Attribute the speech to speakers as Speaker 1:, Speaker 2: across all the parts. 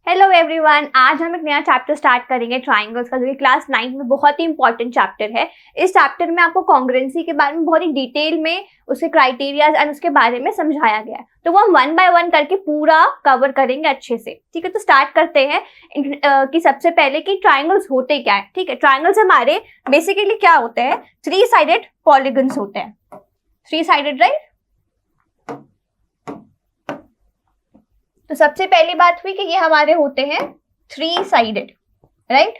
Speaker 1: Hello everyone, आज हम एक नया चैप्टर स्टार्ट करेंगे ट्राइंगल्स का, जो कि क्लास 9 में बहुत ही इंपॉर्टेंट चैप्टर है। इस चैप्टर में आपको कॉन्ग्रुएंसी के बारे में बहुत ही डिटेल में उसके क्राइटेरियाज एंड उसके बारे में समझाया गया है, तो वो हम वन बाय वन करके पूरा कवर करेंगे अच्छे से। ठीक है, तो स्टार्ट करते हैं कि सबसे पहले कि ट्राइंगल्स होते क्या है। ठीक है, ट्राइंगल्स हमारे बेसिकली क्या होते हैं, 3 साइडेड पॉलीगन्स होते हैं। 3 साइडेड, राइट। तो सबसे पहली बात हुई कि ये हमारे होते हैं 3 साइडेड, राइट,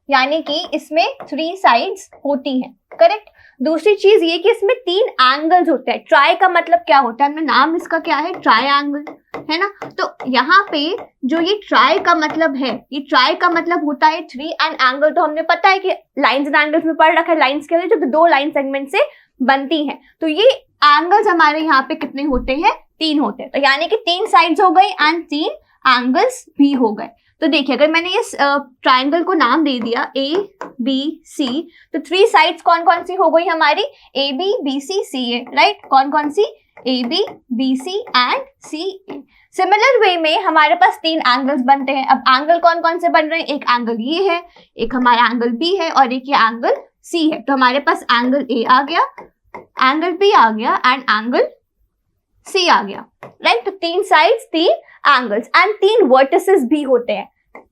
Speaker 1: यानी कि इसमें 3 साइड्स होती हैं, करेक्ट। दूसरी चीज ये कि इसमें 3 एंगल्स होते हैं। ट्राई का मतलब क्या होता है, हमने नाम इसका क्या है, ट्रायंगल, है ना। तो यहाँ पे जो ये ट्राई का मतलब है, ये ट्राई का मतलब होता है 3 एंड एंगल तो हमने पता है कि लाइंस एंड एंगल्स में पढ़ रखा है। लाइंस के जो 2 लाइन सेगमेंट से बनती हैं, तो ये एंगल्स हमारे यहाँ पे कितने होते हैं, 3 होते हैं। तो यानी कि 3 साइड्स हो गई एंड 3 एंगल्स भी हो गए। तो देखिए, अगर मैंने इस ट्राइंगल को नाम दे दिया A B C, तो 3 साइड्स कौन कौन सी हो गई हमारी, A B B C C A, right. कौन कौन सी, A B B C and C A। Similar way में हमारे पास 3 एंगल्स बनते हैं। अब एंगल कौन कौन से बन रहे हैं, एक एंगल ये है, एक हमारा एंगल B है और एक ये एंगल C है। तो हमारे पास एंगल A आ गया, एंगल B आ गया एंड एंगल C आ गया, राइट। तो 3 साइड्स, 3 एंगल्स एंड 3 वर्टिसेस भी होते हैं,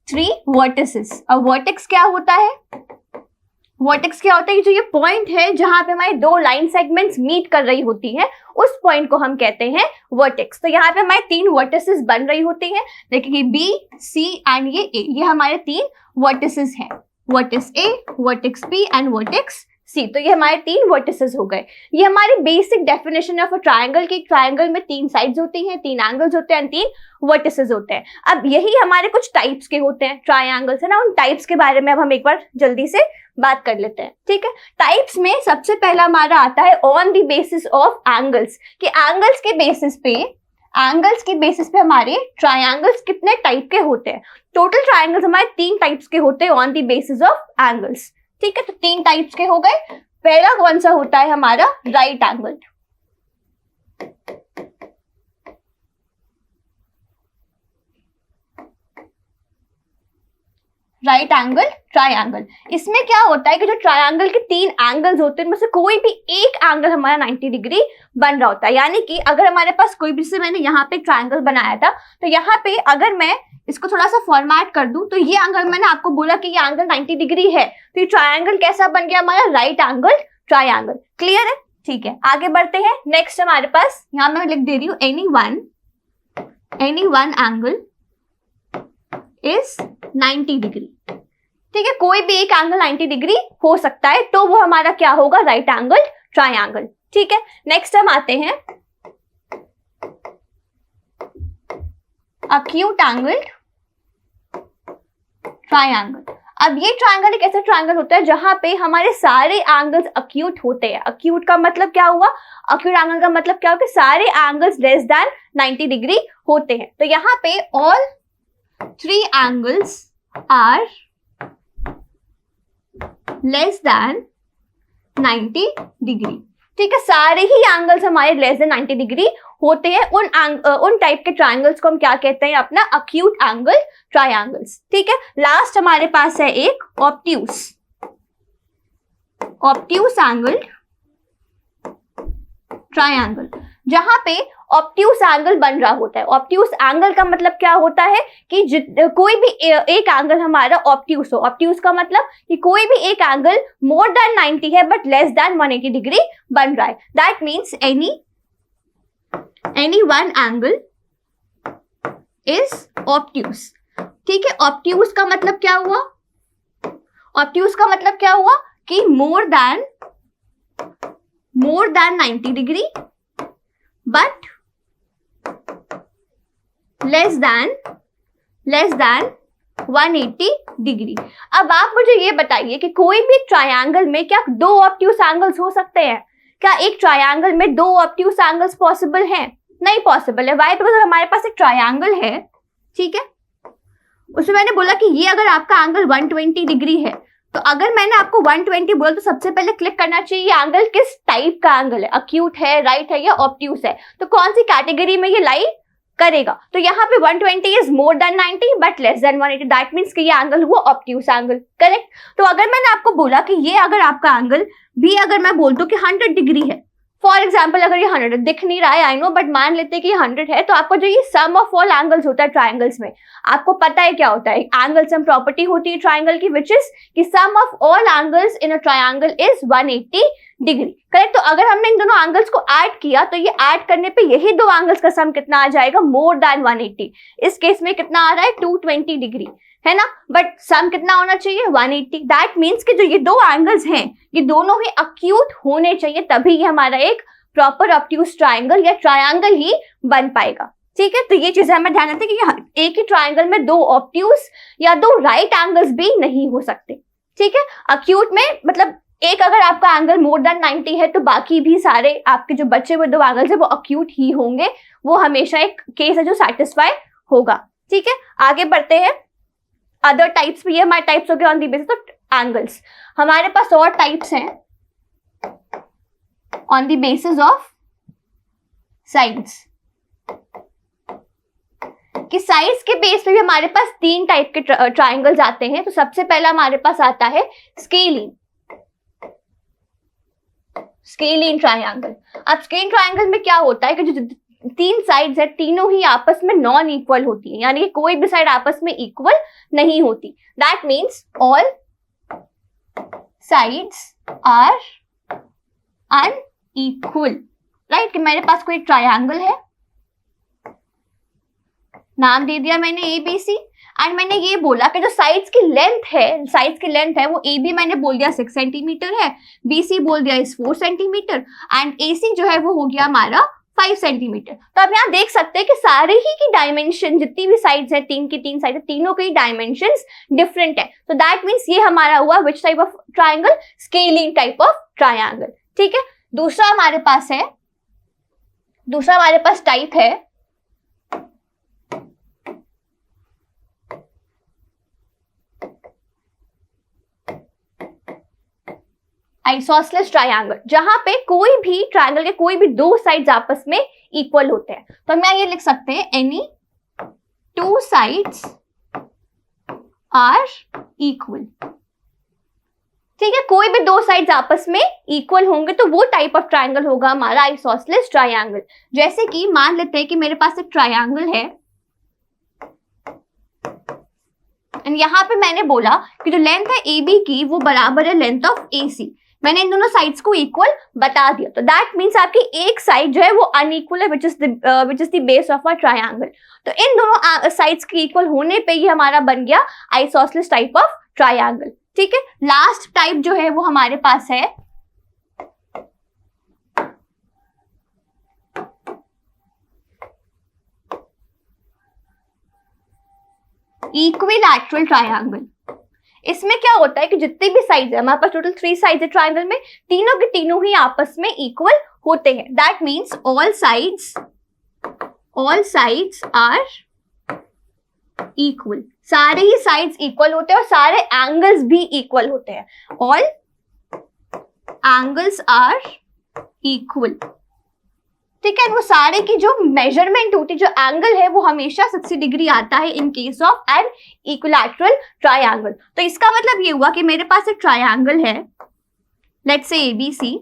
Speaker 1: 3 वर्टिसेस। और वर्टेक्स क्या होता है, वर्टेक्स क्या होता है, जो ये पॉइंट है जहां पे हमारी 2 लाइन सेगमेंट्स मीट कर रही होती हैं, उस पॉइंट को हम कहते हैं वर्टेक्स। तो यहाँ पे हमारे 3 वर्टिसेस बन रही होती हैं। देखिए B, C एंड ये A, ये हमारे 3 वर्टिसेस हैं, vertex A, vertex B and vertex C। तो ये हमारे 3 वर्टिसेस हो गए। ये हमारी basic definition of a triangle की, ट्रायंगल में 3 साइड्स होती हैं, 3 एंगल्स होते हैं, 3 वर्टिसेस होते हैं। अब यही हमारे कुछ टाइप्स के होते हैं ट्रायंगल्स, है ना। उन टाइप्स के बारे में अब हम एक बार जल्दी से बात कर लेते हैं। ठीक है, टाइप्स में सबसे पहला हमारा आता है on the basis of angles, कि एंगल्स के बेसिस पे हमारे ट्रायंगल्स कितने टाइप के होते हैं। टोटल ट्रायंगल्स हमारे 3 टाइप्स के होते हैं on the basis of angles. ठीक है, तो 3 टाइप्स के हो गए। पहला कौन सा होता है हमारा, right angle. Right angle triangle, इसमें क्या होता है कि जो ट्रायंगल के 3 एंगल्स होते हैं, उनमें से कोई भी एक एंगल हमारा 90 डिग्री बन रहा होता है। यानी कि अगर हमारे पास कोई भी, जैसे मैंने यहाँ पे ट्रायंगल बनाया था, तो यहाँ पे अगर मैं इसको थोड़ा सा फॉर्मेट कर दूं, तो ये एंगल, मैंने आपको बोला कि ये एंगल 90 डिग्री है, तो ये ट्रायंगल कैसा बन गया हमारा, राइट एंगल ट्रायंगल। क्लियर है, ठीक है। आगे बढ़ते हैं। नेक्स्ट हमारे पास यहाँ मैं लिख दे रही हूँ any one angle is 90 degree. ठीक है, कोई भी एक एंगल 90 डिग्री हो सकता है, तो वो हमारा क्या होगा, राइट एंगल ट्रायंगल। ठीक है, नेक्स्ट हम आते हैं अक्यूट एंगल ट्रायंगल। अब ये ट्रायंगल एक ऐसा ट्रायंगल होता है जहां पे हमारे सारे एंगल्स अक्यूट होते हैं। अक्यूट का मतलब क्या हुआ, अक्यूट एंगल का मतलब क्या हुआ कि सारे एंगल्स लेस देन 90 डिग्री होते हैं। तो यहाँ पे all 3 angles are less than 90 degree. ठीक है, सारे ही एंगल्स हमारे लेस देन 90 डिग्री होते हैं। उन टाइप के ट्रायंगल्स को हम क्या कहते हैं, अपना अक्यूट एंगल ट्रायंगल्स। ठीक है, लास्ट हमारे पास है एक ऑब्ट्यूस एंगल ट्रायंगल, जहां पे ऑब्ट्यूस एंगल बन रहा होता है। ऑब्ट्यूस एंगल का मतलब क्या होता है कि कोई भी एक एंगल हमारा ऑब्ट्यूस हो। ऑब्ट्यूस का मतलब कि कोई भी एक एंगल मोर देन 90 है बट लेस देन 180 डिग्री बन रहा है। That means any one angle is obtuse. ठीक है, ऑब्ट्यूस का मतलब क्या हुआ, ऑब्ट्यूस का मतलब क्या हुआ कि more than 90 degree but less than 180 degree. अब आप मुझे ये बताइए कि कोई भी ट्रायंगल में क्या 2 ऑब्ट्यूस एंगल्स हो सकते हैं, क्या एक ट्रायंगल में 2 ऑब्ट्यूस एंगल्स पॉसिबल हैं? नहीं पॉसिबल है। वाई, बिकॉज हमारे पास एक ट्रायंगल है, ठीक है, उसमें मैंने बोला कि ये अगर आपका एंगल 120 डिग्री है, तो अगर मैंने आपको 120 बोला तो सबसे पहले क्लिक करना चाहिए एंगल किस टाइप का एंगल है, अक्यूट है, राइट है या ऑब्ट्यूस है। तो कौन सी कैटेगरी में ये लाई करेगा। तो यहाँ पे 120 is more than 90 but less than 180, that means कि ये एंगल हुआ ऑब्ट्यूस एंगल, करेक्ट। तो अगर मैंने आपको बोला कि ये अगर आपका एंगल भी अगर मैं बोल दूं कि 100 डिग्री है, फॉर एग्जाम्पल अगर ये 100 दिख नहीं रहा है आई नो, बट मान लेते हैं कि 100 है, तो आपको जो ये सम ऑफ ऑल एंगल्स होता है ट्राइंगल्स में, आपको पता है क्या होता है, एंगल सम प्रॉपर्टी होती है ट्राइंगल की, विच इज कि sum of all angles in a triangle is 180 degree, correct. तो अगर हमने इन दोनों एंगल्स को ऐड किया तो ये ऐड करने पे यही दो एंगल्स का सम कितना आ जाएगा, मोर देन 180। इस केस में कितना आ रहा है, 220 डिग्री, है ना, बट सम कितना होना चाहिए, 180। दैट मीन्स कि जो ये दो एंगल्स हैं ये दोनों ही अक्यूट होने चाहिए, तभी ये हमारा एक प्रॉपर ऑब्ट्यूस ट्राइंगल या ट्राइंगल ही बन पाएगा, ठीक है। तो ये चीजें हमें ध्यान रखते हैं कि एक ही ट्राइंगल में दो ऑब्ट्यूस या दो राइट एंगल्स भी नहीं हो सकते, ठीक है। अक्यूट में मतलब एक अगर आपका एंगल मोर देन 90 है तो बाकी भी सारे आपके जो बचे हुए दो एंगल्स है वो अक्यूट ही होंगे, वो हमेशा एक केस है जो सेटिस्फाई होगा, ठीक है। आगे बढ़ते हैं, अदर टाइप्स भी है, हमारे टाइप्स हो गए on the basis of angles. हमारे पास और टाइप्स हैं on the basis of sides, कि साइड्स के बेस पे भी हमारे पास तीन टाइप के ट्राइंगल्स आते हैं। तो सबसे पहला हमारे पास आता है स्केलिन, स्केलिन ट्राइंगल। अब स्केलिन ट्राइंगल में क्या होता है कि जो तीन साइड्स है तीनों ही आपस में नॉन इक्वल होती है, यानी कि कोई भी साइड आपस में इक्वल नहीं होती। That means all sides are unequal, right. कि मेरे पास कोई ट्राइंगल है, नाम दे दिया मैंने ABC, एंड मैंने ये बोला कि जो साइड्स की लेंथ है वो AB मैंने बोल दिया 6 सेंटीमीटर है, BC बोल दिया इस 4 सेंटीमीटर, एंड AC जो है वो हो गया हमारा 5 सेंटीमीटर। तो अब यहाँ देख सकते हैं कि सारे ही की डायमेंशन, जितनी भी साइड्स है, तीन की तीन साइड है, तीनों की डायमेंशंस डिफरेंट है। तो दैट मीन्स ये हमारा हुआ which type of triangle, scalene type of triangle, ठीक है। दूसरा हमारे पास टाइप है आइसोसेलेस ट्राइंगल, जहां पे कोई भी ट्राइंगल के कोई भी दो साइड्स आपस में इक्वल होते हैं। तो हम ये लिख सकते हैं any two sides are equal, ठीक है। कोई भी दो साइड्स आपस में इक्वल होंगे तो वो टाइप ऑफ ट्राइंगल होगा हमारा आइसोसेलेस ट्राइंगल। जैसे कि मान लेते हैं कि मेरे पास एक ट्राइंगल है एंड यहाँ पे मैंने बोला कि जो लेंथ है AB की वो बराबर है लेंथ ऑफ AC, मैंने इन दोनों साइड्स को इक्वल बता दिया। तो दैट मीन्स आपकी एक साइड जो है वो अनइक्वल है, which is the base of a triangle. तो इन दोनों साइड्स के इक्वल होने पे ही हमारा बन गया आइसोसेलेस टाइप ऑफ ट्राइंगल, ठीक है। लास्ट टाइप जो है वो हमारे पास है इक्विलैटरल ट्राइंगल। इसमें क्या होता है कि जितने भी साइड्स है, हमारे पास टोटल 3 साइड्स है ट्राइंगल में, तीनों के तीनों ही आपस में इक्वल होते हैं। That means all sides are equal, सारे ही साइड्स इक्वल होते हैं और सारे एंगल्स भी इक्वल होते हैं। ऑल एंगल्स आर इक्वल, ठीक है। वो सारे की जो मेजरमेंट होती है, जो एंगल है वो हमेशा 60 डिग्री आता है in case of an equilateral triangle. तो इसका मतलब ये हुआ कि मेरे पास एक ट्राइंगल है, लेट्स से ABC,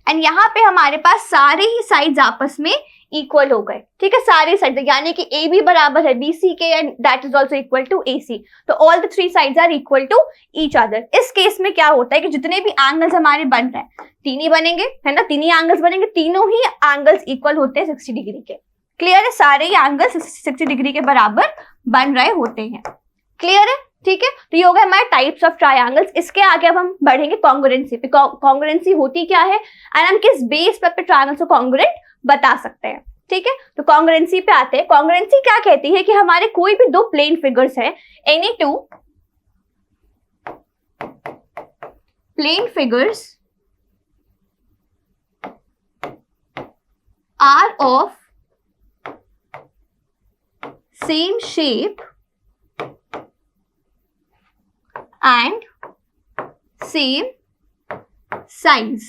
Speaker 1: एंड यहाँ पे हमारे पास सारे ही साइड्स आपस में इक्वल हो गए, ठीक है। सारे साइड यानी कि AB बराबर है BC के and that is also equal to AC। तो all the 3 sides are equal to each other. इस केस में क्या होता है कि जितने भी एंगल्स हमारे बन रहे हैं, तीन ही बनेंगे, है ना, तीन ही एंगल्स बनेंगे, तीनों ही एंगल्स इक्वल होते हैं 60 डिग्री के। क्लियर है, सारे ही एंगल्स 60 डिग्री के बराबर बन रहे होते हैं। क्लियर है, ठीक है। तो ये हो गया हमारे टाइप्स ऑफ ट्राइंगल्स। इसके आगे अब हम बढ़ेंगे कॉन्ग्रुएंसी पे। कॉन्ग्रुएंसी होती क्या है एंड हम किस बेस पर ट्राइंगल्स को कॉन्ग्रुएंट बता सकते हैं, ठीक है। तो कॉन्ग्रुएंसी पे आते हैं। कॉन्ग्रुएंसी क्या कहती है कि हमारे कोई भी दो प्लेन फिगर्स है, any two plane figures are of same shape and same size.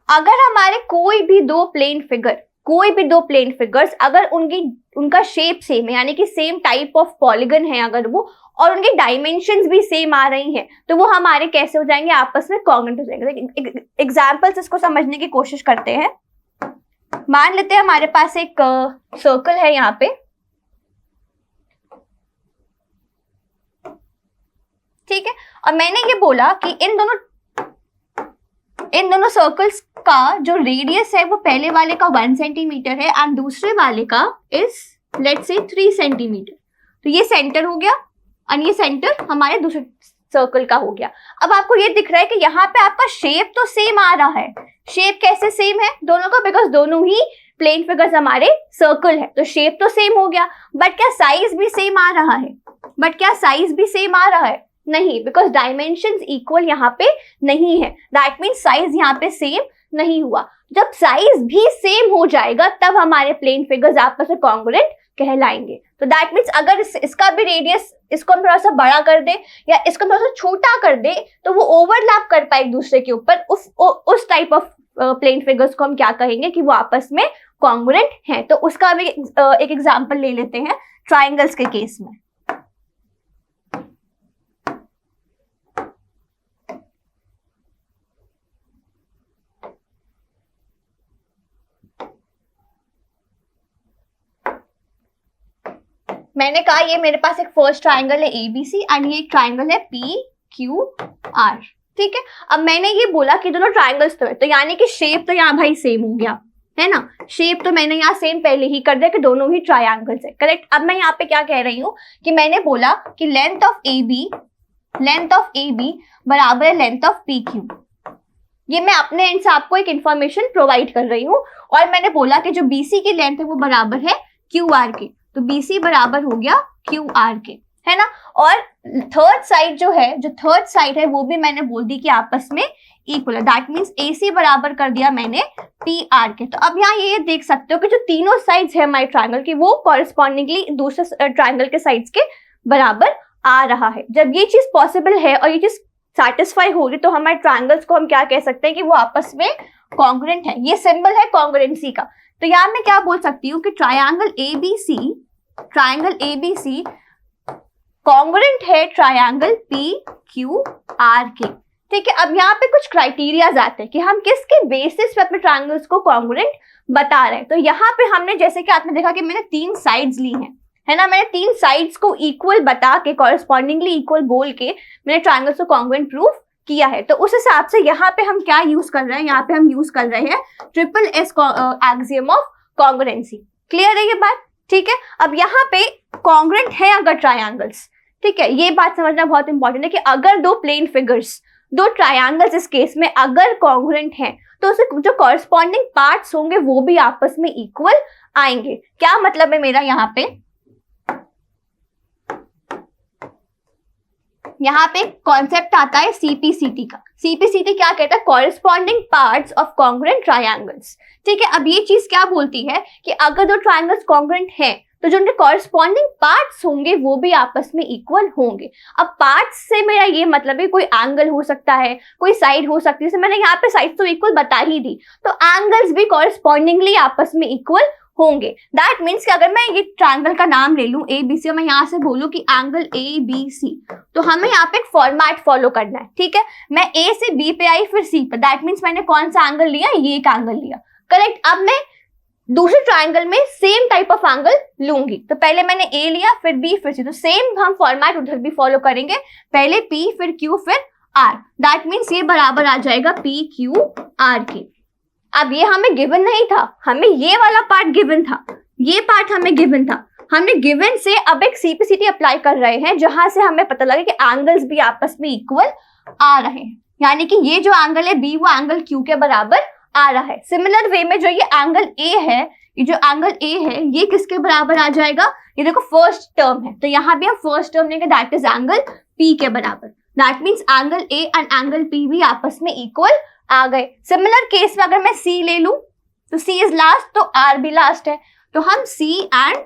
Speaker 1: अगर हमारे कोई भी दो प्लेन फिगर्स अगर उनका शेप सेम है, यानी कि सेम टाइप ऑफ पॉलीगन है अगर वो, और उनकी डायमेंशंस भी सेम आ रही हैं, तो वो हमारे कैसे हो जाएंगे, आपस में कॉन्ग्रुएंट हो जाएंगे। एग्जांपल्स इसको समझने की कोशिश करते हैं। मान लेते हैं हमारे पास एक सर्कल है यहाँ पे, ठीक है, और मैंने ये बोला कि इन दोनों सर्कल्स का जो रेडियस है वो पहले वाले का 1 सेंटीमीटर है एंड दूसरे वाले का इज लेट्स से 3 सेंटीमीटर। तो ये सेंटर हो गया और ये सेंटर हमारे दूसरे सर्कल का हो गया। अब आपको ये दिख रहा है कि यहाँ पे आपका शेप तो सेम आ रहा है। शेप कैसे सेम है दोनों का, बिकॉज दोनों ही प्लेन फिगर्स हमारे सर्कल है, तो शेप तो सेम हो गया, बट क्या साइज भी सेम आ रहा है? नहीं, बिकॉज डायमेंशंस इक्वल यहाँ पे नहीं है। दैट मीन्स साइज यहाँ पे सेम नहीं हुआ। जब साइज भी सेम हो जाएगा तब हमारे प्लेन फिगर्स आपस में कॉन्ग्रुएंट कहलाएंगे। तो दैट मीन्स अगर इसका भी रेडियस इसको हम थोड़ा सा बड़ा कर दे या इसको थोड़ा सा छोटा कर दे तो वो ओवरलैप कर पाए एक दूसरे के ऊपर, उस टाइप ऑफ प्लेन फिगर्स को हम क्या कहेंगे कि वो आपस में कॉन्ग्रुएंट हैं। तो उसका भी एक एग्जांपल ले लेते हैं ट्रायंगल्स के केस में। मैंने कहा ये मेरे पास एक फर्स्ट ट्राइंगल है ABC एंड ये एक ट्राइंगल है PQR, ठीक है। अब मैंने ये बोला कि दोनों ट्राइंगल्स तो यानी कि शेप तो यहाँ भाई सेम हो गया है ना, शेप तो मैंने यहाँ सेम पहले ही कर दिया कि दोनों ही ट्राइंगल्स है, करेक्ट। अब मैं यहाँ पे क्या कह रही हूँ कि मैंने बोला कि लेंथ ऑफ AB बराबर है लेंथ ऑफ PQ। ये मैं अपने एंड से आपको एक इंफॉर्मेशन प्रोवाइड कर रही हूँ, और मैंने बोला कि जो BC की लेंथ है वो बराबर है QR के, तो BC बराबर हो गया QR के, है ना। और थर्ड साइड है वो भी मैंने बोल दी कि आपस में इक्वल है। दैट मीन्स AC बराबर कर दिया मैंने PR के। तो अब यहाँ ये देख सकते हो कि जो तीनों साइड्स है हमारे ट्रायंगल की वो कॉरेस्पॉन्डिंगली दूसरे ट्रायंगल के साइड्स के बराबर आ रहा है। जब ये चीज पॉसिबल है और ये चीज सैटिस्फाई हो रही तो हमारे ट्रायंगल्स को हम क्या कह सकते हैं कि वो आपस में कॉन्ग्रुएंट है। ये सिंबल है कॉन्ग्रुएंसी का। तो यहाँ मैं क्या बोल सकती हूँ कि ट्रायंगल ABC कॉन्ग्रुएंट है ट्रायंगल PQR के, ठीक है। अब यहाँ पे कुछ क्राइटेरियाज आते हैं कि हम किसके बेसिस पे अपने ट्रायंगल्स को कॉन्ग्रुएंट बता रहे हैं। तो यहाँ पे हमने जैसे कि आपने देखा कि मैंने 3 साइड्स ली हैं, है ना, मैंने 3 साइड्स को इक्वल बता के कॉरेस्पॉन्डिंगली इक्वल बोल के मैंने ट्रायंगल्स को कॉन्ग्रुएंट प्रूव किया है। तो उस हिसाब से यहाँ पे हम क्या यूज कर रहे हैं, यहाँ पे हम यूज कर रहे हैं triple S axiom of congruency. Clear है ये बात, ठीक है। अब यहाँ पे कॉन्ग्रुएंट है अगर ट्रायंगल्स, ठीक है, ये बात समझना बहुत इंपॉर्टेंट है कि अगर दो प्लेन फिगर्स, दो ट्रायंगल्स इस केस में अगर कॉन्ग्रुएंट हैं तो उसके जो कॉरेस्पॉन्डिंग पार्ट्स होंगे वो भी आपस में इक्वल आएंगे। क्या मतलब है मेरा, यहाँ पे कॉन्सेप्ट आता है CPCT का। CPCT क्या कहता है, corresponding parts of congruent triangles, ठीक है। अब ये चीज क्या बोलती है कि अगर दो ट्रायंगल्स कॉन्ग्रुएंट हैं तो जो उनके कॉरेस्पॉन्डिंग पार्ट्स होंगे वो भी आपस में इक्वल होंगे। अब पार्ट्स से मेरा ये मतलब है कोई एंगल हो सकता है, कोई साइड हो सकती है, जैसे मैंने यहाँ पे साइड तो इक्वल बता ही दी, तो एंगल्स भी कॉरेस्पॉन्डिंगली आपस में इक्वल होंगे। दैट मीन्स कि अगर मैं ये ट्रायंगल का नाम ले लूं ABC और मैं यहाँ से बोलूं कि एंगल ABC, तो हमें यहाँ पे एक फॉर्मेट फॉलो करना है, ठीक है। मैं A से B पे आई फिर C पे, दैट मीन्स मैंने कौन सा एंगल लिया, ये एक एंगल लिया, करेक्ट। अब मैं दूसरे ट्रायंगल में सेम टाइप ऑफ एंगल लूंगी, तो पहले मैंने A लिया फिर B फिर C, तो सेम हम फॉर्मेट उधर भी फॉलो करेंगे, पहले P फिर Q फिर R। दैट मीन्स ये बराबर आ जाएगा PQR के। अब ये हमें गिवन नहीं था, हमें ये वाला पार्ट गिवन था, ये पार्ट हमें गिवन था। हमने गिवन से अब एक CPCT अप्लाई कर रहे हैं जहां से हमें पता लगा कि एंगल्स भी आपस में इक्वल आ रहे हैं, यानी कि ये जो एंगल है B वो एंगल Q के बराबर आ रहा है। सिमिलर वे में जो ये एंगल A है, ये जो एंगल A है ये किसके बराबर आ जाएगा, ये देखो फर्स्ट टर्म है, तो यहाँ भी हम फर्स्ट टर्म लेंगे, दैट इज एंगल P के बराबर। That means angle A and angle P भी आपस में इक्वल आ गए। सिमिलर केस में अगर मैं C ले लूं तो C इज लास्ट तो R भी लास्ट है, तो हम C एंड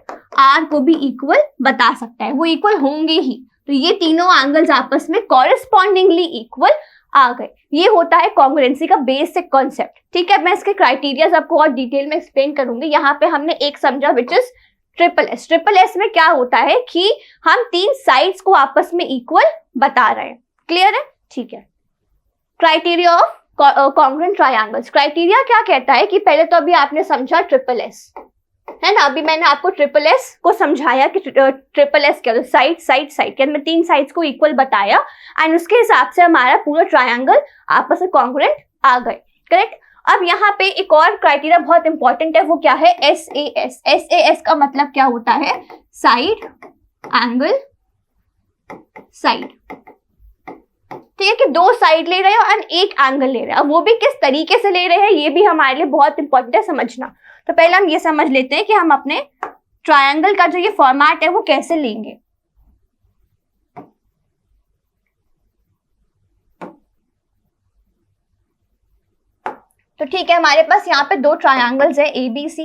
Speaker 1: R को भी इक्वल बता सकते हैं, वो इक्वल होंगे ही। तो ये तीनों एंगल्स आपस में कॉरेस्पॉन्डिंगली इक्वल आ गए। ये होता है कॉन्ग्रुएंसी का बेसिक कॉन्सेप्ट, ठीक है। मैं इसके क्राइटेरिया आपको और डिटेल में एक्सप्लेन करूंगी। यहाँ पे हमने एक समझा which is triple S. Triple S में क्या होता है कि हम तीन साइड्स को आपस में इक्वल बता रहे हैं। क्लियर है? ठीक है। Criteria of congruent triangles. Criteria क्या कहता है कि पहले तो अभी आपने समझा ट्रिपल एस, है ना। अभी मैंने आपको ट्रिपल एस को समझाया कि ट्रिपल एस क्या होता है, साइड साइड साइड के अंदर तीन साइड्स को इक्वल बताया एंड उसके हिसाब से हमारा पूरा ट्रायंगल आपस में कॉन्ग्रुएंट आ गए। करेक्ट। अब यहाँ पे एक और क्राइटेरिया बहुत इंपॉर्टेंट है, वो क्या है? SAS। SAS का मतलब क्या होता है? Side angle side. ठीक है कि दो साइड ले रहे हो और एक एंगल ले रहे हैं। अब वो भी किस तरीके से ले रहे हैं ये भी हमारे लिए बहुत इंपॉर्टेंट है समझना। तो पहले हम ये समझ लेते हैं कि हम अपने ट्रायंगल का जो ये फॉर्मेट है वो कैसे लेंगे। तो ठीक है, हमारे पास यहाँ पे दो ट्रायंगल्स है ABC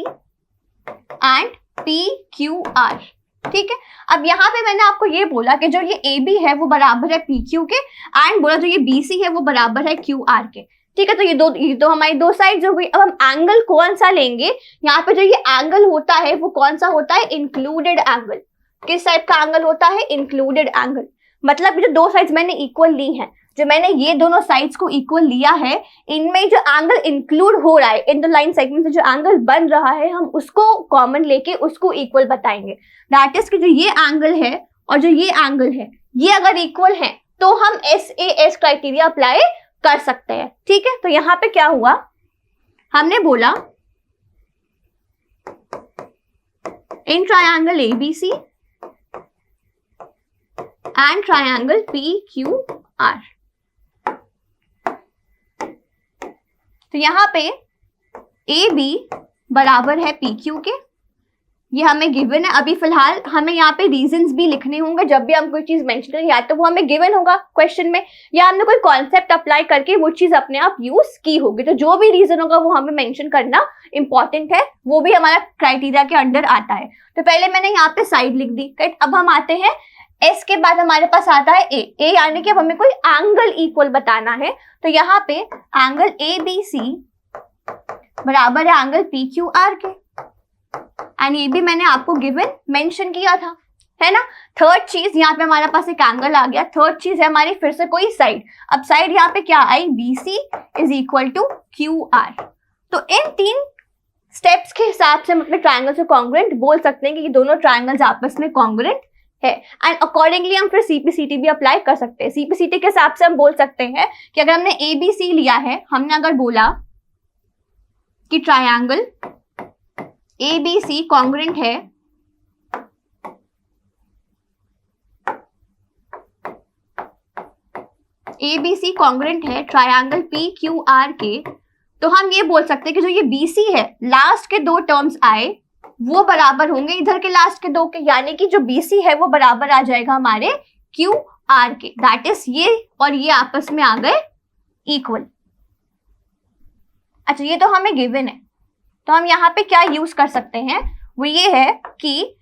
Speaker 1: एंड PQR। ठीक है। अब यहाँ पे मैंने आपको ये बोला कि जो ये AB है वो बराबर है PQ के एंड बोला जो ये BC है वो बराबर है QR के। ठीक है। तो ये दो हमारी दो साइड्स हो गई। अब हम एंगल कौन सा लेंगे? यहाँ पे जो ये एंगल होता है वो कौन सा होता है? Included angle. किस टाइप का एंगल होता है? Included angle. मतलब जो दो साइड्स मैंने इक्वल ली हैं, जो मैंने ये दोनों साइड्स को इक्वल लिया है, इनमें जो एंगल इंक्लूड हो रहा है, इन द लाइन सेगमेंट से जो एंगल बन रहा है, हम उसको कॉमन लेके उसको इक्वल बताएंगे। दैट इज कि जो ये एंगल है और जो ये एंगल है, ये अगर इक्वल है तो हम SAS क्राइटेरिया अप्लाई कर सकते हैं। ठीक है। तो यहाँ पे क्या हुआ, हमने बोला in triangle ABC and triangle PQR। तो यहाँ पे AB बराबर है PQ के, ये हमें गिवन है। अभी फिलहाल हमें यहाँ पे रीजंस भी लिखने होंगे जब भी हम कोई चीज मेंशन करें, या तो वो हमें गिवन होगा क्वेश्चन में या हमने कोई कॉन्सेप्ट अप्लाई करके वो चीज अपने आप यूज की होगी। तो जो भी रीजन होगा वो हमें मेंशन करना इंपॉर्टेंट है, वो भी हमारा क्राइटेरिया के अंडर आता है। तो पहले मैंने यहाँ पे साइड लिख दी। राइट। अब हम आते हैं S के बाद हमारे पास आता है A यानी कि अब हमें कोई एंगल इक्वल बताना है। तो यहाँ पे एंगल ABC बराबर है एंगल PQR के एंड ये भी मैंने आपको गिवन मेंशन किया था, है ना। थर्ड चीज यहाँ पे हमारे पास एक एंगल आ गया। थर्ड चीज है हमारी फिर से कोई साइड। अब साइड यहाँ पे क्या आई? BC is equal to QR। तो इन तीन स्टेप्स के हिसाब से हम अपने ट्रायंगल से कॉन्ग्रुएंट बोल सकते हैं कि ये दोनों ट्रायंगल्स आपस में कॉन्ग्रुएंट है एंड अकॉर्डिंगली हम फिर CPCT भी अप्लाई कर सकते हैं। CPCT के हिसाब से हम बोल सकते हैं कि अगर हमने ABC लिया है, हमने अगर बोला कि ट्रायंगल ABC कॉन्ग्रुएंट है ABC कॉन्ग्रुएंट है ट्रायंगल PQR के, तो हम ये बोल सकते हैं कि जो ये BC है, लास्ट के दो टर्म्स आए वो बराबर होंगे इधर के लास्ट के दो के, यानी कि जो BC है वो बराबर आ जाएगा हमारे QR के। दैट इज ये और ये आपस में आ गए इक्वल। अच्छा, ये तो हमें गिवन है, तो हम यहाँ पे क्या यूज कर सकते हैं वो ये है कि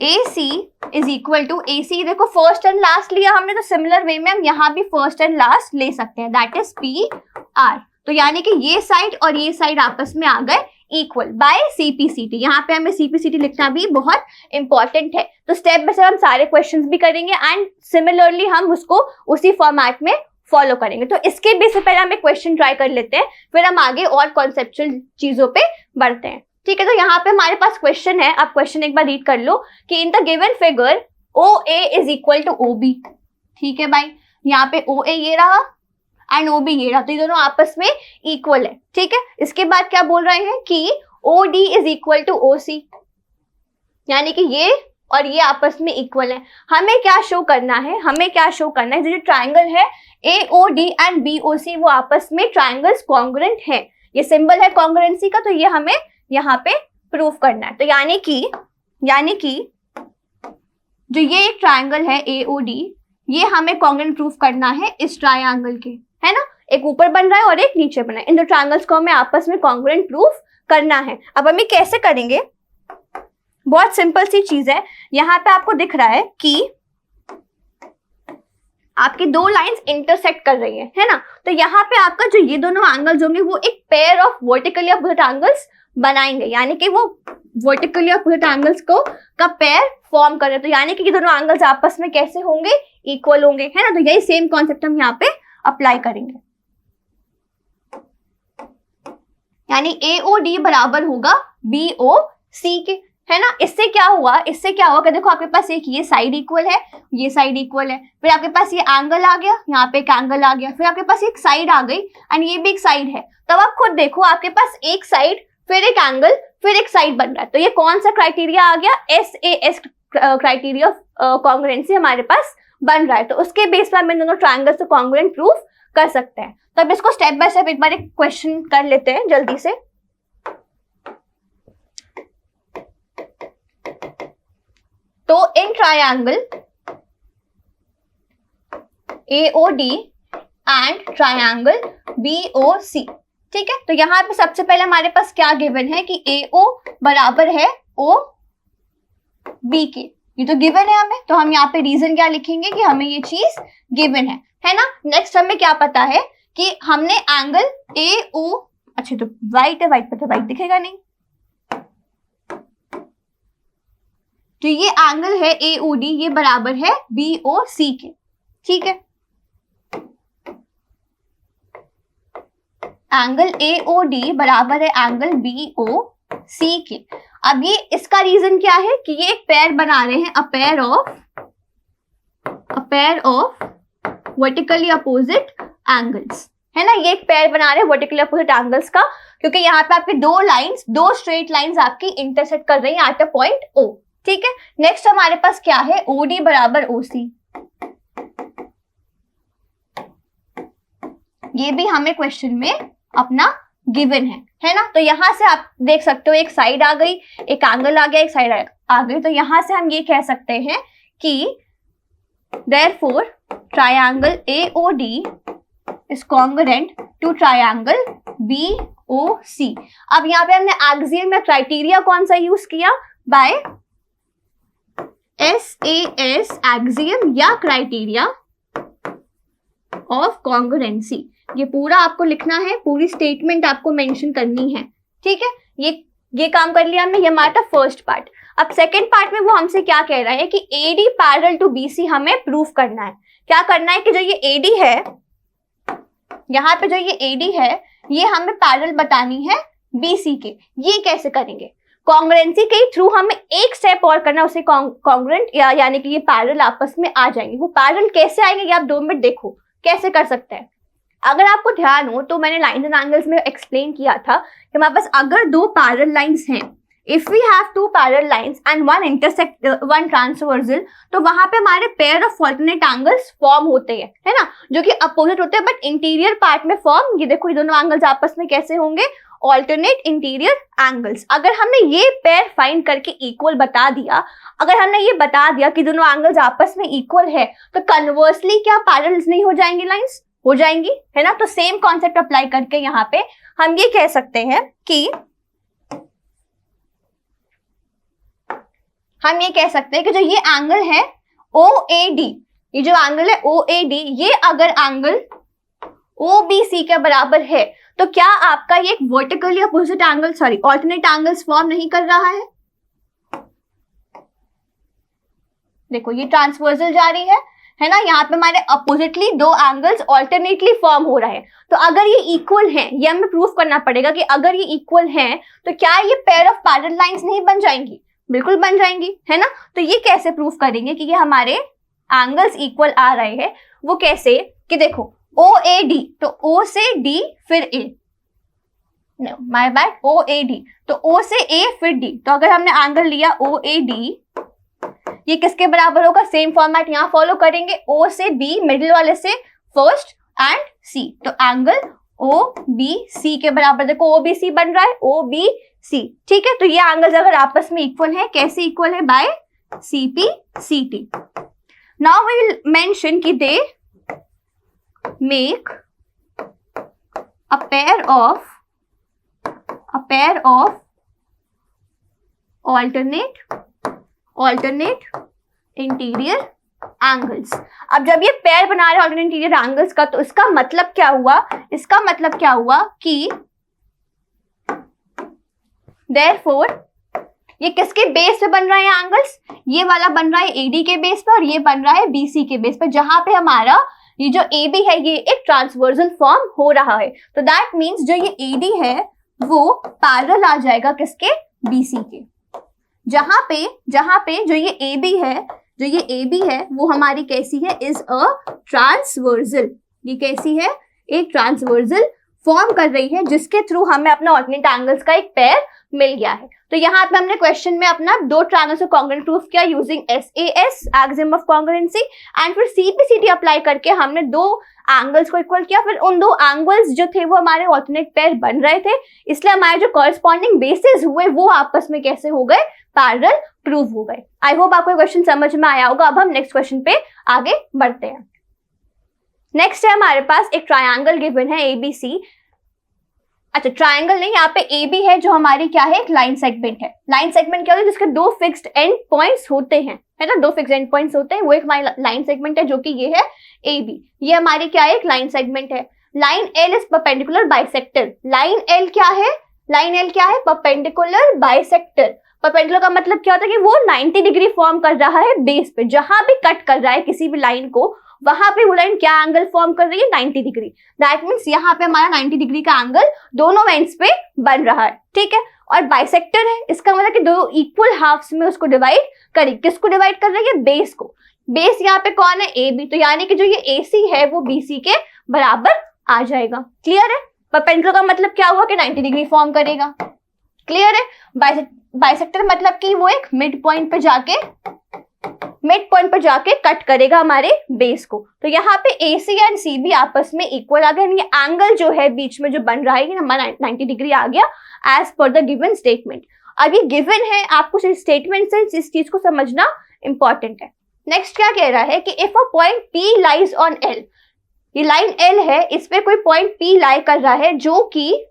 Speaker 1: AC is equal to AC, देखो फर्स्ट एंड लास्ट लिया हमने, तो सिमिलर वे में हम यहाँ भी फर्स्ट एंड लास्ट ले सकते हैं। That is PR। तो यानी कि ये साइड और ये साइड आपस में आ गए इक्वल बाय CPCT। यहाँ पे हमें CPCT लिखना भी बहुत इंपॉर्टेंट है। तो स्टेप बाय स्टेप हम सारे क्वेश्चंस भी करेंगे एंड सिमिलरली हम उसको उसी फॉर्मेट में फॉलो करेंगे। तो इसके बेस से पहले हम एक क्वेश्चन ट्राई कर लेते हैं, फिर हम आगे और कॉन्सेप्चुअल चीजों पे बढ़ते हैं। ठीक है। तो यहाँ पे हमारे पास क्वेश्चन है, आप क्वेश्चन एक बार रीड कर लो कि in the given figure OA is equal to OB। ठीक है भाई, यहाँ पे OA ये रहा एंड OB ये रहा, तो ये दोनों आपस में इक्वल है। ठीक है। इसके बाद क्या बोल रहे हैं कि OD is equal to OC, यानी कि ये और ये आपस में इक्वल है। हमें क्या शो करना है? हमें क्या शो करना है? जो ट्राइंगल है AOD एंड BOC वो आपस में ट्राइंगल्स कॉन्ग्रुएंट है। ये सिंबल है कॉन्ग्रुएंसी का, तो ये हमें यहाँ पे प्रूफ करना है। तो यानी कि जो ये एक ट्राइंगल है AOD, ये हमें कॉन्ग्रुएंट प्रूफ करना है इस ट्राइंगल के, है ना। एक ऊपर बन रहा है और एक नीचे बना है, इन दो ट्राइंगल्स को हमें आपस में कॉन्ग्रुएंट प्रूफ करना है। अब हम ये कैसे करेंगे? बहुत सिंपल सी चीज है। यहाँ पे आपको दिख रहा है कि आपकी दो लाइंस इंटरसेक्ट कर रही है ना, तो यहाँ पे आपका जो ये दोनों एंगल्स होंगे वो एक pair of vertically opposite angles बनाएंगे, यानी कि वो वर्टिकली अपोजिट एंगल्स को का पेयर फॉर्म कर रहे हैं। तो यानी कि ये दोनों एंगल्स आपस में कैसे होंगे, इक्वल होंगे, है ना। तो यही सेम कॉन्सेप्ट हम यहाँ पे अप्लाई करेंगे, यानी AOD बराबर होगा BOC के, है ना। इससे क्या हुआ कि देखो आपके पास एक ये साइड इक्वल है, ये साइड इक्वल है, फिर आपके पास ये एंगल आ गया, यहाँ पे एक एंगल आ गया, फिर आपके पास एक साइड आ गई एंड ये भी एक साइड है। तब आप खुद देखो आपके पास एक साइड, फिर एक एंगल, फिर एक साइड बन रहा है। तो ये कौन सा क्राइटेरिया आ गया, SAS क्राइटेरिया ऑफ कॉन्ग्रुएंसी हमारे पास बन रहा है। तो उसके बेस पर हम इन दोनों ट्रायंगल्स को कॉन्ग्रुएंट प्रूफ कर सकते हैं। तो अब इसको स्टेप बाय स्टेप एक बार एक क्वेश्चन कर लेते हैं जल्दी से। तो in triangle AOD and triangle BOC, ठीक है। तो यहाँ पे सबसे पहले हमारे पास क्या गिवन है कि AO बराबर है OB के, ये तो गिवन है हमें। तो हम यहाँ पे रीजन क्या लिखेंगे कि हमें ये चीज गिवन है ना। नेक्स्ट हमें क्या पता है कि हमने एंगल AO, अच्छा तो वाइट है, वाइट पे तो वाइट दिखेगा नहीं, तो ये एंगल है AOD, ये बराबर है BOC के, ठीक है। एंगल AOD बराबर है एंगल BOC के। अब ये इसका रीजन क्या है कि ये एक पेयर बना रहे हैं, a pair of vertically opposite angles, है ना। ये एक पेयर बना रहे हैं वर्टिकली अपोजिट एंगल्स का, क्योंकि यहाँ पे आपकी दो स्ट्रेट लाइंस आपकी इंटरसेक्ट कर रही हैं एट अ पॉइंट O, ठीक है। नेक्स्ट हमारे पास क्या है, OD बराबर OC, ये भी हमें क्वेश्चन में अपना गिवन है ना। तो यहां से आप देख सकते हो एक साइड आ गई, एक एंगल आ गया, एक साइड आ गई। तो यहां से हम ये कह सकते हैं कि therefore triangle AOD is congruent to triangle BOC। अब यहाँ पे हमने एक्सियम में क्राइटेरिया कौन सा यूज किया, बाय SAS एक्सियम या क्राइटेरिया ऑफ कॉन्ग्रुएंसी। ये पूरा आपको लिखना है, पूरी स्टेटमेंट आपको मेंशन करनी है, ठीक है। ये काम कर लिया हमने, ये हमारा था फर्स्ट पार्ट। अब सेकंड पार्ट में वो हमसे क्या कह रहा है कि AD पैरेलल टू BC हमें प्रूफ करना है। क्या करना है कि जो ये AD है, यहाँ पे जो ये AD है, ये हमें पैरेलल बतानी है BC के। ये कैसे करेंगे, कॉन्ग्रुएंसी के थ्रू हमें एक स्टेप और करना, उसे कॉन्ग्रुएंट यानी कि ये पैरेलल आपस में आ जाएंगे। वो पैरेलल कैसे आएंगे ये आप 2 मिनट देखो कैसे कर सकते हैं। अगर आपको ध्यान हो तो मैंने लाइंस एंड एंगल्स में एक्सप्लेन किया था कि हमारे पास अगर 2 पैरेलल लाइंस हैं, if we have 2 parallel lines and one transversal, तो वहां पे हमारे pair of alternate angles form होते हैं, है ना, जो कि अपोजिट होते हैं बट इंटीरियर पार्ट में फॉर्म। ये देखो ये दोनों एंगल्स आपस में कैसे होंगे, ऑल्टरनेट इंटीरियर एंगल्स। अगर हमने ये पेयर फाइंड करके इक्वल बता दिया, अगर हमने ये बता दिया कि दोनों एंगल्स आपस में इक्वल है, तो कन्वर्सली क्या पैरेलल्स नहीं हो जाएंगी, लाइंस हो जाएंगी, है ना। तो सेम कॉन्सेप्ट अप्लाई करके यहाँ पे हम ये कह सकते हैं कि जो ये एंगल है OAD, ये जो एंगल है OAD, ये अगर एंगल OBC के बराबर है, तो क्या आपका ये एक vertically opposite angle, sorry alternate angles form नहीं कर रहा है। देखो ये ट्रांसवर्सल जा रही है ना, यहाँ पे हमारे अपोजिटली 2 एंगल्स ऑल्टरनेटली फॉर्म हो रहा है। तो अगर ये इक्वल है, ये हमें प्रूफ करना पड़ेगा कि अगर ये इक्वल है तो क्या ये पेयर ऑफ पैरेलल लाइंस नहीं बन जाएंगी, बिल्कुल बन जाएंगी, है ना। तो ये कैसे प्रूफ करेंगे कि ये हमारे एंगल्स इक्वल आ रहे हैं, वो कैसे कि देखो OAD, तो O से D फिर A, माय बैड, OAD, तो O से A फिर D। तो अगर हमने एंगल लिया OAD, ये किसके बराबर होगा, सेम फॉर्मेट यहाँ फॉलो करेंगे, O से B, मिडिल वाले से फर्स्ट एंड C, तो एंगल OBC के बराबर। देखो OBC बन रहा है, OBC, ठीक है। तो ये एंगल्स अगर आपस में इक्वल है, कैसे इक्वल है, by CP/CT। Now we will mention कि they make a pair of alternate interior angles. अब जब ये पेयर बना रहे हैं ऑल्टरनेट इंटीरियर एंगल्स का, तो इसका मतलब क्या हुआ, इसका मतलब क्या हुआ कि देयरफॉर ये किसके बेस पे बन रहा है एंगल्स, ये वाला बन रहा है एडी के बेस पे और ये बन रहा है बीसी के बेस पे, जहां पे हमारा ये जो AB है ये एक ट्रांसवर्सल फॉर्म हो रहा है। तो दैट मींस जो ये AD है वो पैरेलल आ जाएगा किसके, BC के। जहां पे जो ये AB है वो हमारी कैसी है, इज अ ट्रांसवर्सल। ये कैसी है, एक ट्रांसवर्सल फॉर्म कर रही है, जिसके थ्रू हमें अपना ऑल्टरनेट एंगल्स का एक पेयर मिल गया है। तो यहाँ पे हमने क्वेश्चन में अपना दो ट्रायंगल्स को कॉन्ग्रुएंट प्रूफ किया using SAS axiom of congruency, and फिर CPCD अप्लाई करके हमने दो एंगल्स को इक्वल किया। फिर उन दो एंगल्स जो थे वो हमारे ऑल्टरनेट पेयर बन रहे थे, इसलिए हमारे जो कॉरेस्पॉन्डिंग बेसिस हुए वो आपस में कैसे हो गए, पैरेलल प्रूव हो गए। आई होप आपको क्वेश्चन समझ में आया होगा। अब हम नेक्स्ट क्वेश्चन पे आगे बढ़ते हैं। नेक्स्ट है हमारे पास एक ट्रायंगल गिवन है ABC। अच्छा, ट्रायंगल नहीं, यहाँ पे AB है जो हमारी क्या है, एक लाइन सेगमेंट है। लाइन सेगमेंट क्या होता है, जिसके दो फिक्स्ड एंड पॉइंट्स होते हैं, है ना, दो फिक्स्ड एंड पॉइंट्स होते हैं, वो एक लाइन सेगमेंट है, जो कि ये है AB। ये हमारी क्या है, एक लाइन सेगमेंट है। Line L is perpendicular bisector. Line L क्या है, परपेंडिकुलर बाइसेक्टर। परपेंडिकुलर का मतलब क्या होता है कि वो 90 डिग्री फॉर्म कर रहा है बेस पे, जहां भी कट कर रहा है किसी भी लाइन को, वहां पे वो लाइन क्या एंगल फॉर्म कर रही है, 90 डिग्री। दैट मींस यहाँ पे हमारा 90 डिग्री का एंगल दोनों एंड्स पे बन रहा है, ठीक है। और बाइसेक्टर है, इसका मतलब कि दो इक्वल हाफ्स में उसको डिवाइड करें। किसको डिवाइड कर रही है, बेस को। बेस यहाँ पे कौन है, AB, तो यानी कि जो ये AC है वो BC के बराबर आ जाएगा। क्लियर है। परपेंडिकुलर का मतलब क्या हुआ कि 90 डिग्री फॉर्म करेगा। क्लियर है। बाइसेक्टर मतलब कि वो एक मिड पॉइंट पे जाके कट करेगा हमारे बेस को। तो यहाँ पे AC एंड CB आपस में इक्वल आ गए। ये एंगल जो है बीच में जो बन रहा है हमारा 90 डिग्री आ गया as per the given statement. अब ये गिवन है, आपको स्टेटमेंट से इस चीज को समझना इंपॉर्टेंट है। नेक्स्ट क्या कह रहा है कि if a point P lies on L, ये लाइन L है, इस पे कोई पॉइंट P लाई कर रहा है, जो कि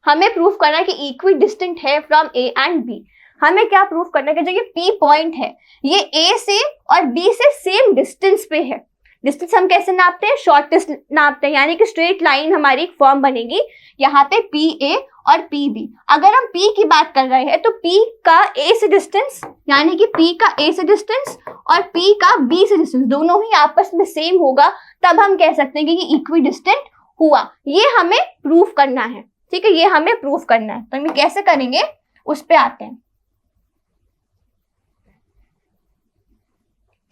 Speaker 1: हमें प्रूफ करना है कि इक्वी डिस्टेंट है फ्रॉम A एंड B। हमें क्या प्रूफ करना है कि जो ये P पॉइंट है ये A से और B से सेम डिस्टेंस पे है। डिस्टेंस हम कैसे नापते हैं, शॉर्टेस्ट नापते हैं, यानी कि स्ट्रेट लाइन हमारी एक फॉर्म बनेगी यहाँ पे PA और PB। अगर हम P की बात कर रहे हैं तो P का A से डिस्टेंस, यानी कि P का A से डिस्टेंस और P का B से डिस्टेंस दोनों ही आपस में सेम होगा, तब हम कह सकते हैं कि ये इक्वी डिस्टेंट हुआ। ये हमें प्रूफ करना है, ठीक है, ये हमें प्रूफ करना है। तो हम कैसे करेंगे उस पे आते हैं,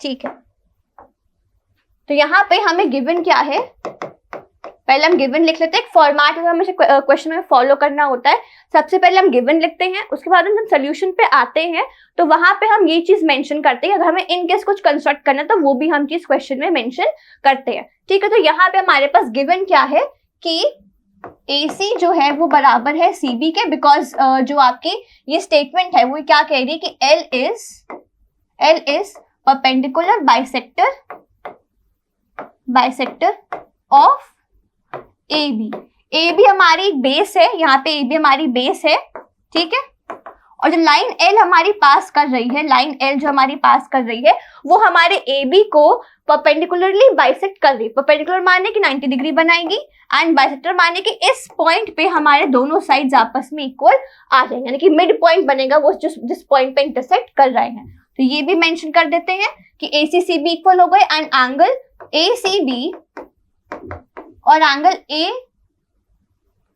Speaker 1: ठीक है। तो यहाँ पे हमें गिवन क्या है, पहले हम गिवन लिख लेते हैं। एक फॉर्मेट हमें क्वेश्चन में फॉलो करना होता है। सबसे पहले हम गिवन लिखते हैं, उसके बाद हम सोल्यूशन पे आते हैं तो वहां पे हम ये चीज मेंशन करते हैं। अगर हमें इन केस कुछ कंस्ट्रक्ट करना है तो वो भी हम चीज क्वेश्चन में मेंशन करते हैं, ठीक है। तो यहाँ पे हमारे पास गिवन क्या है कि AC जो है वो बराबर है CB के, बिकॉज जो आपकी ये स्टेटमेंट है वो क्या कह रही है कि L is perpendicular bisector of AB। AB हमारी बेस है, यहाँ पे AB हमारी बेस है, ठीक है। और जो लाइन L हमारी पास कर रही है, लाइन L जो हमारी पास कर रही है वो हमारे AB को परपेंडिकुलरली बाइसेक्ट कर रही है। परपेंडिकुलर माने कि 90 डिग्री बनाएगी एंड बाइसेक्टर माने कि इस पॉइंट पे हमारे दोनों साइड्स आपस में इक्वल आ जाएंगे, यानी कि मिड पॉइंट बनेगा वो जिस पॉइंट पे इंटरसेक्ट कर रहे हैं। तो ये भी मेंशन कर देते हैं कि AC-CB इक्वल हो गए एंड एंगल ACB और एंगल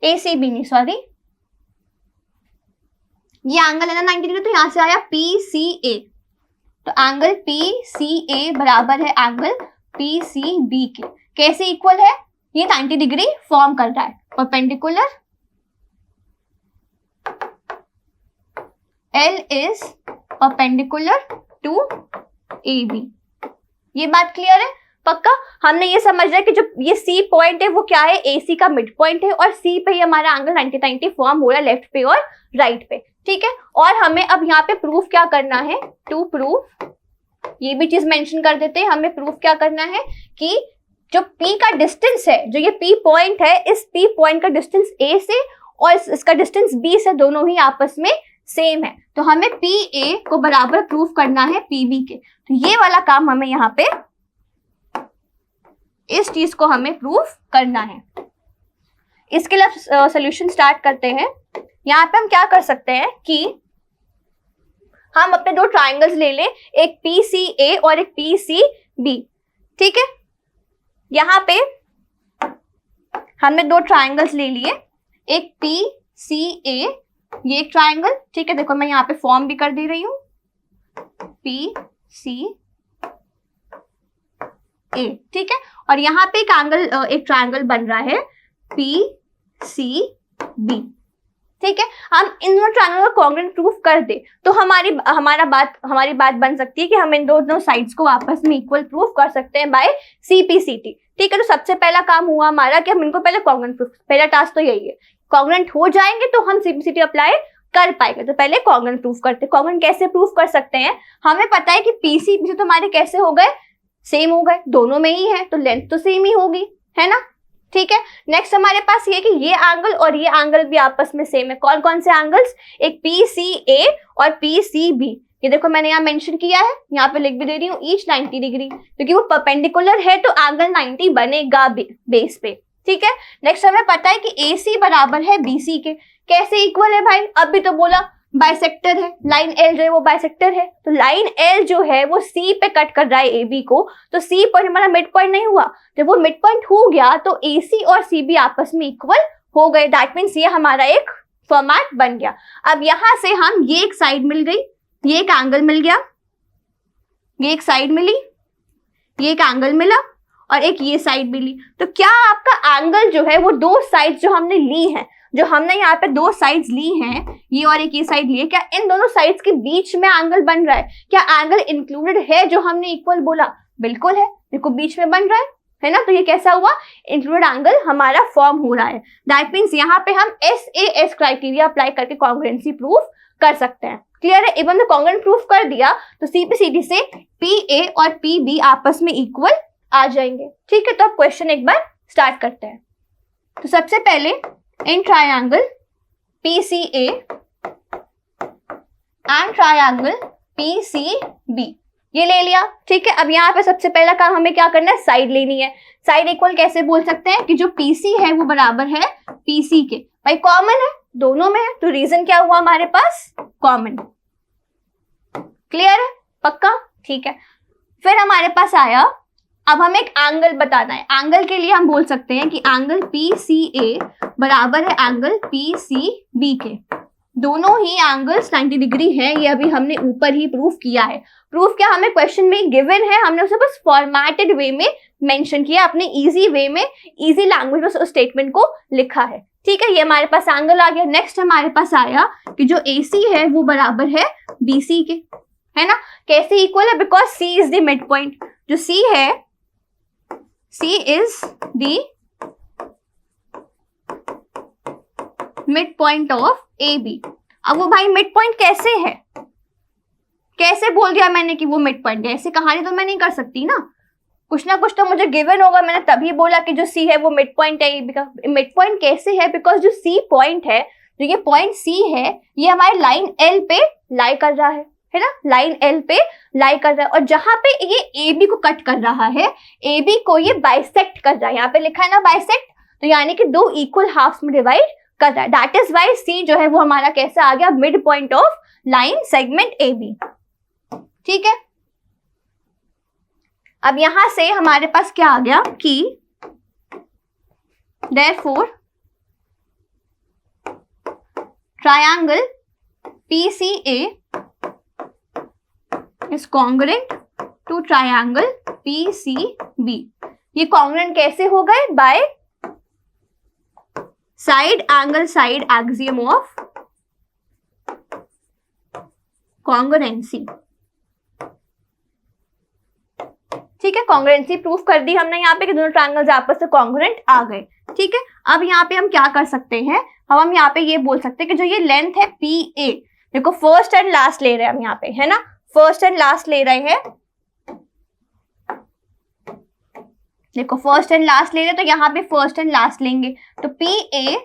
Speaker 1: ACB नहीं, सॉरी, ये एंगल है ना 90 डिग्री, तो यहां से आया PCA। तो एंगल PCA बराबर है एंगल PCB के। कैसे इक्वल है, ये 90 डिग्री फॉर्म कर रहा है, perpendicular L is perpendicular to AB। ये बात क्लियर है, पक्का। हमने ये समझ है कि जो ये C पॉइंट है वो क्या है, AC का मिड पॉइंट है और C पे ही हमारा एंगल 90 फॉर्म हो रहा है लेफ्ट पे और राइट पे, ठीक है। और हमें अब यहाँ पे प्रूफ क्या करना है, टू प्रूफ, ये भी चीज मेंशन कर देते हैं। हमें प्रूफ क्या करना है कि जो P का डिस्टेंस है, जो ये P पॉइंट है, इस P पॉइंट का डिस्टेंस A से और इसका डिस्टेंस B से दोनों ही आपस में सेम है, तो हमें PA को बराबर प्रूफ करना है PB के। तो ये वाला काम हमें यहाँ पे इस चीज को हमें प्रूफ करना है। इसके लिए सोल्यूशन स्टार्ट करते हैं। यहाँ पे हम क्या कर सकते हैं कि हम अपने दो ट्राइंगल्स ले लें, एक PCA और एक PCB। ठीक है, यहाँ पे हमने दो ट्राइंगल्स ले लिए, एक PCA, ये एक ट्राइंगल, ठीक है, देखो मैं यहाँ पे फॉर्म भी कर दे रही हूँ, PCA, ठीक है, और यहाँ पे एक ट्राइंगल बन रहा है PCB। ठीक है, हम इन दोनों ट्राइंगल को कॉन्ग्रुएंट प्रूफ कर दे तो हमारी बात बन सकती है कि हम इन दोनों साइड्स को आपस में इक्वल प्रूफ कर सकते हैं बाय CPCT। ठीक है, तो सबसे पहला काम हुआ हमारा कि हम इनको पहले कॉन्ग्रुएंट प्रूफ, पहला टास्क तो यही है, कॉन्ग्रुएंट हो जाएंगे तो हम CPCT अप्लाई कर पाएंगे। तो पहले कॉन्ग्रुएंट प्रूफ करते हैं। कॉन्ग्रुएंट कैसे प्रूफ कर सकते हैं, हमें पता है कि PCB तो हमारे कैसे हो गए, सेम हो गए, दोनों में ही है तो लेंथ तो सेम ही होगी, है ना। ठीक है, नेक्स्ट हमारे पास ये कि ये एंगल और ये एंगल भी आपस में सेम है। कौन कौन से एंगल्स, एक PCA और PCB, ये देखो मैंने यहाँ मेंशन किया है, यहाँ पे लिख भी दे रही हूँ, ईच 90 डिग्री, क्योंकि वो परपेंडिकुलर है तो एंगल 90 बनेगा बेस पे। ठीक है, नेक्स्ट हमें पता है कि AC बराबर है BC के। कैसे इक्वल है भाई, अभी तो बोला बाइसेक्टर है, लाइन L जो है वो बाइसेक्टर है, तो लाइन L जो है वो C पे कट कर रहा है AB को, तो C पर हमारा मिड पॉइंट नहीं हुआ, जब वो मिड पॉइंट हो गया तो AC और CB आपस में इक्वल हो गए। दैट मीन्स ये हमारा एक फॉर्मेट बन गया। अब यहां से हम, ये एक साइड मिल गई, ये एक एंगल मिल गया, ये एक साइड मिली, ये एक एंगल मिला और एक ये साइड मिली। तो क्या आपका एंगल जो है वो दो साइड्स जो हमने ली है, जो हमने यहाँ पे दो साइड्स ली हैं, ये और एक ये साइड ली है, क्या इन दोनों साइड्स के बीच में एंगल बन रहा है, क्या एंगल इंक्लूडेड है जो हमने इक्वल बोला, बिल्कुल है, देखो बीच में बन रहा है ना। तो ये कैसा हुआ, इंक्लूडेड एंगल हमारा फॉर्म हो रहा है। दैट मीन्स यहाँ पे हम SAS क्राइटेरिया अप्लाई करके कॉन्ग्रुएंसी प्रूफ कर सकते हैं। क्लियर है, इवन कॉन्ग्रुएंट प्रूफ कर दिया तो CPCT से PA और PB आपस में इक्वल आ जाएंगे। ठीक है, तो अब क्वेश्चन एक बार स्टार्ट करते हैं। तो सबसे पहले in triangle PCA and triangle PCB ये ले लिया। ठीक है, अब यहाँ पे सबसे पहला काम हमें क्या करना है, साइड लेनी है। साइड इक्वल कैसे बोल सकते हैं कि जो PC है वो बराबर है PC के। भाई कॉमन है, दोनों में है, तो रीजन क्या हुआ हमारे पास, कॉमन। क्लियर है, पक्का, ठीक है। फिर हमारे पास आया, अब हमें एक एंगल बताना है। एंगल के लिए हम बोल सकते हैं कि एंगल PCA बराबर है एंगल PCB के। दोनों ही एंगल्स 90 डिग्री है, ये अभी हमने ऊपर ही प्रूफ किया है। प्रूफ क्या हमें क्वेश्चन में गिवन है, हमने उसे बस फॉर्मेटेड वे में मेंशन किया, अपने इजी वे में, इजी लैंग्वेज में उस स्टेटमेंट को लिखा है। ठीक है, ये हमारे पास एंगल आ गया। नेक्स्ट हमारे पास आया कि जो AC है वो बराबर है BC के, है ना। कैसे इक्वल है, because C is the mid point. जो C है, C is the midpoint of AB। अब वो भाई मिड पॉइंट कैसे है, कैसे बोल दिया मैंने कि वो मिड पॉइंट है, ऐसी कहानी तो मैं नहीं कर सकती ना, कुछ ना कुछ तो मुझे गिवन होगा। मैंने तभी बोला कि जो C है वो मिड पॉइंट है। मिड पॉइंट कैसे है, बिकॉज जो C पॉइंट है, जो ये पॉइंट C है, ये हमारी लाइन L पे लाई कर रहा है ना, लाइन L पे लाई कर रहा है, और जहां पे ये AB को कट कर रहा है, AB को ये बाइसेक्ट कर रहा है, यहाँ पे लिखा है ना बाइसेक्ट, तो यानी कि दो इक्वल हाफ्स में डिवाइड कर रहा है। दैट इज वाई C जो है वो हमारा कैसा आ गया, mid point of line segment AB। ठीक है, अब यहां से हमारे पास क्या आ गया कि therefore triangle PCA is congruent to triangle PCB। ये congruent कैसे हो गए, by side angle side axiom of congruency. ठीक है, कॉन्ग्रुएंसी प्रूफ कर दी हमने यहाँ पे कि दोनों ट्रायंगल्स आपस में कॉन्ग्रुएंट आ गए। ठीक है, अब यहाँ पे हम क्या कर सकते हैं, हम यहाँ पे ये बोल सकते हैं कि जो ये लेंथ है PA, देखो फर्स्ट एंड लास्ट ले रहे हैं हम यहाँ पे, है ना, फर्स्ट एंड लास्ट ले रहे हैं, देखो फर्स्ट एंड लास्ट ले रहे हैं, तो यहाँ पे फर्स्ट एंड लास्ट लेंगे, तो PA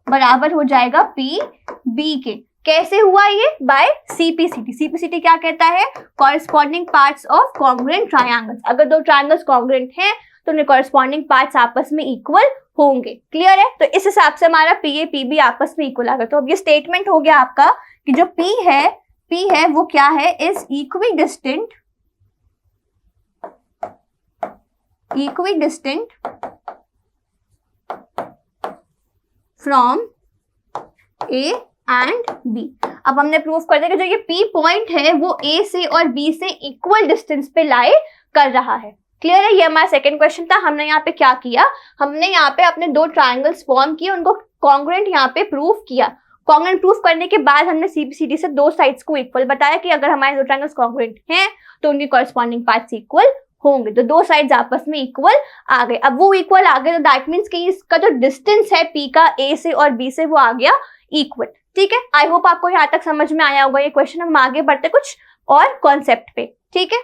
Speaker 1: बराबर हो जाएगा PB के। कैसे हुआ ये? Bye CPCT. सीपीसीटी क्या कहता है? Corresponding parts of congruent triangles. अगर दो ट्रायंगल्स कॉन्ग्रुएंट हैं तो उनके कॉरेस्पॉन्डिंग पार्ट्स आपस में इक्वल होंगे। क्लियर है? तो इस हिसाब से हमारा पी ए पी बी आपस में इक्वल आ गया। तो अब ये स्टेटमेंट हो गया आपका कि जो पी है वो क्या है? Is equidistant from A and B. अब हमने प्रूव कर दिया कि जो ये पी पॉइंट है वो ए से और बी से इक्वल डिस्टेंस पे लाई कर रहा है। क्लियर है? ये हमारा सेकंड क्वेश्चन था। हमने यहाँ पे क्या किया? हमने यहाँ पे अपने दो ट्रायंगल्स फॉर्म किए, उनको कॉन्ग्रुएंट यहाँ पे प्रूव किया। कॉन्ग्रुएंट प्रूफ करने के बाद हमने सीपीसीटी से दो साइड्स को इक्वल बताया कि अगर हमारे दो ट्रायंगल्स कॉन्ग्रुएंट हैं तो उनके कॉरेस्पॉन्डिंग पार्ट्स इक्वल होंगे। तो दो साइड्स आपस में इक्वल आ गए। अब वो इक्वल आ गए तो दैट मीन्स कि इसका जो डिस्टेंस है पी का ए से और बी से वो आ गया इक्वल। ठीक है? आई होप आपको यहाँ तक समझ में आया होगा ये क्वेश्चन। हम आगे बढ़ते कुछ और कॉन्सेप्ट पे। ठीक है?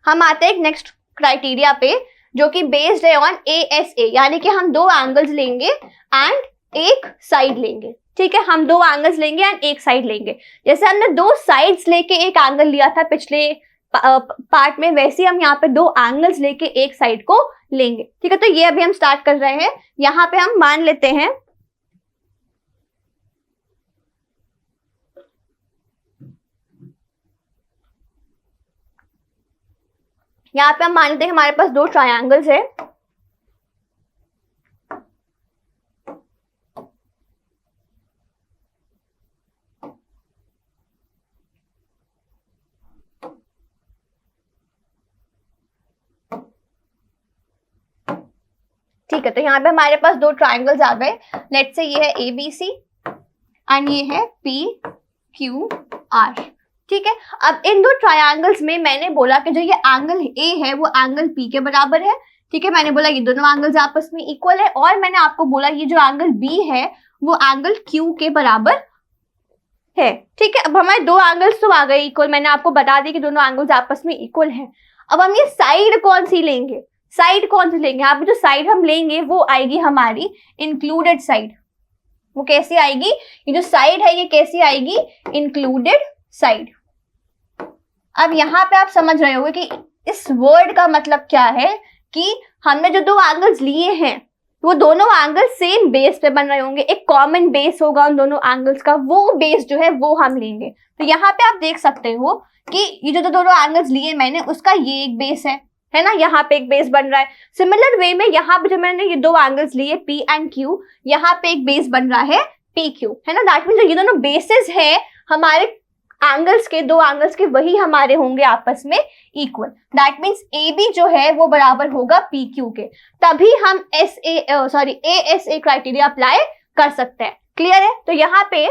Speaker 1: हम आते हैं नेक्स्ट क्राइटेरिया पे जो कि बेस्ड है ऑन ASA, यानी कि हम दो एंगल्स लेंगे एंड एक साइड लेंगे। ठीक है? हम दो एंगल्स लेंगे एंड एक साइड लेंगे। जैसे हमने दो साइड्स लेके एक एंगल लिया था पिछले पार्ट में, वैसे हम यहाँ पे दो एंगल्स लेके एक साइड को लेंगे। ठीक है? तो ये अभी हम स्टार्ट कर रहे हैं। यहाँ पे हम मान लेते हैं हमारे पास दो ट्रायंगल्स है। ठीक है? तो यहाँ पे हमारे पास दो ट्रायंगल्स आ गए। लेट्स से ये है ABC एंड ये है PQR। ठीक है? अब इन दो ट्रायंगल्स में मैंने बोला कि जो ये एंगल A है वो एंगल P के बराबर है। ठीक है? मैंने बोला ये दोनों एंगल्स आपस में इक्वल है, और मैंने आपको बोला ये जो एंगल B है वो एंगल Q के बराबर है। ठीक है? अब हमारे दो एंगल्स तो आ गए इक्वल, मैंने आपको बता दी कि दोनों एंगल्स आपस में इक्वल है। अब हम ये साइड कौन सी लेंगे? यहाँ पे जो साइड हम लेंगे वो आएगी हमारी इंक्लूडेड साइड। वो कैसी आएगी? ये जो साइड है ये कैसी आएगी? Included side. अब यहाँ पे आप समझ रहे होंगे कि इस वर्ड का मतलब क्या है कि हमने जो दो एंगल्स लिए हैं वो दोनों एंगल सेम बेस पे बन रहे होंगे। एक कॉमन बेस होगा उन दोनों एंगल्स का, वो बेस जो है वो हम लेंगे। तो यहाँ पे आप देख सकते हो कि ये जो दोनों एंगल्स लिए मैंने उसका ये एक बेस है ना, यहाँ पे एक बेस बन रहा है। सिमिलर वे में यहाँ पे जो मैंने ये दो एंगल्स लिए P एंड Q, यहाँ पे एक बेस बन रहा है PQ, है ना। दैट मीन्स ये दोनों बेसिस है हमारे एंगल्स के, दो एंगल्स के, वही हमारे होंगे आपस में इक्वल। दैट मीन्स AB जो है वो बराबर होगा PQ के, तभी हम ASA क्राइटेरिया अप्लाई कर सकते हैं। क्लियर है? तो यहाँ पे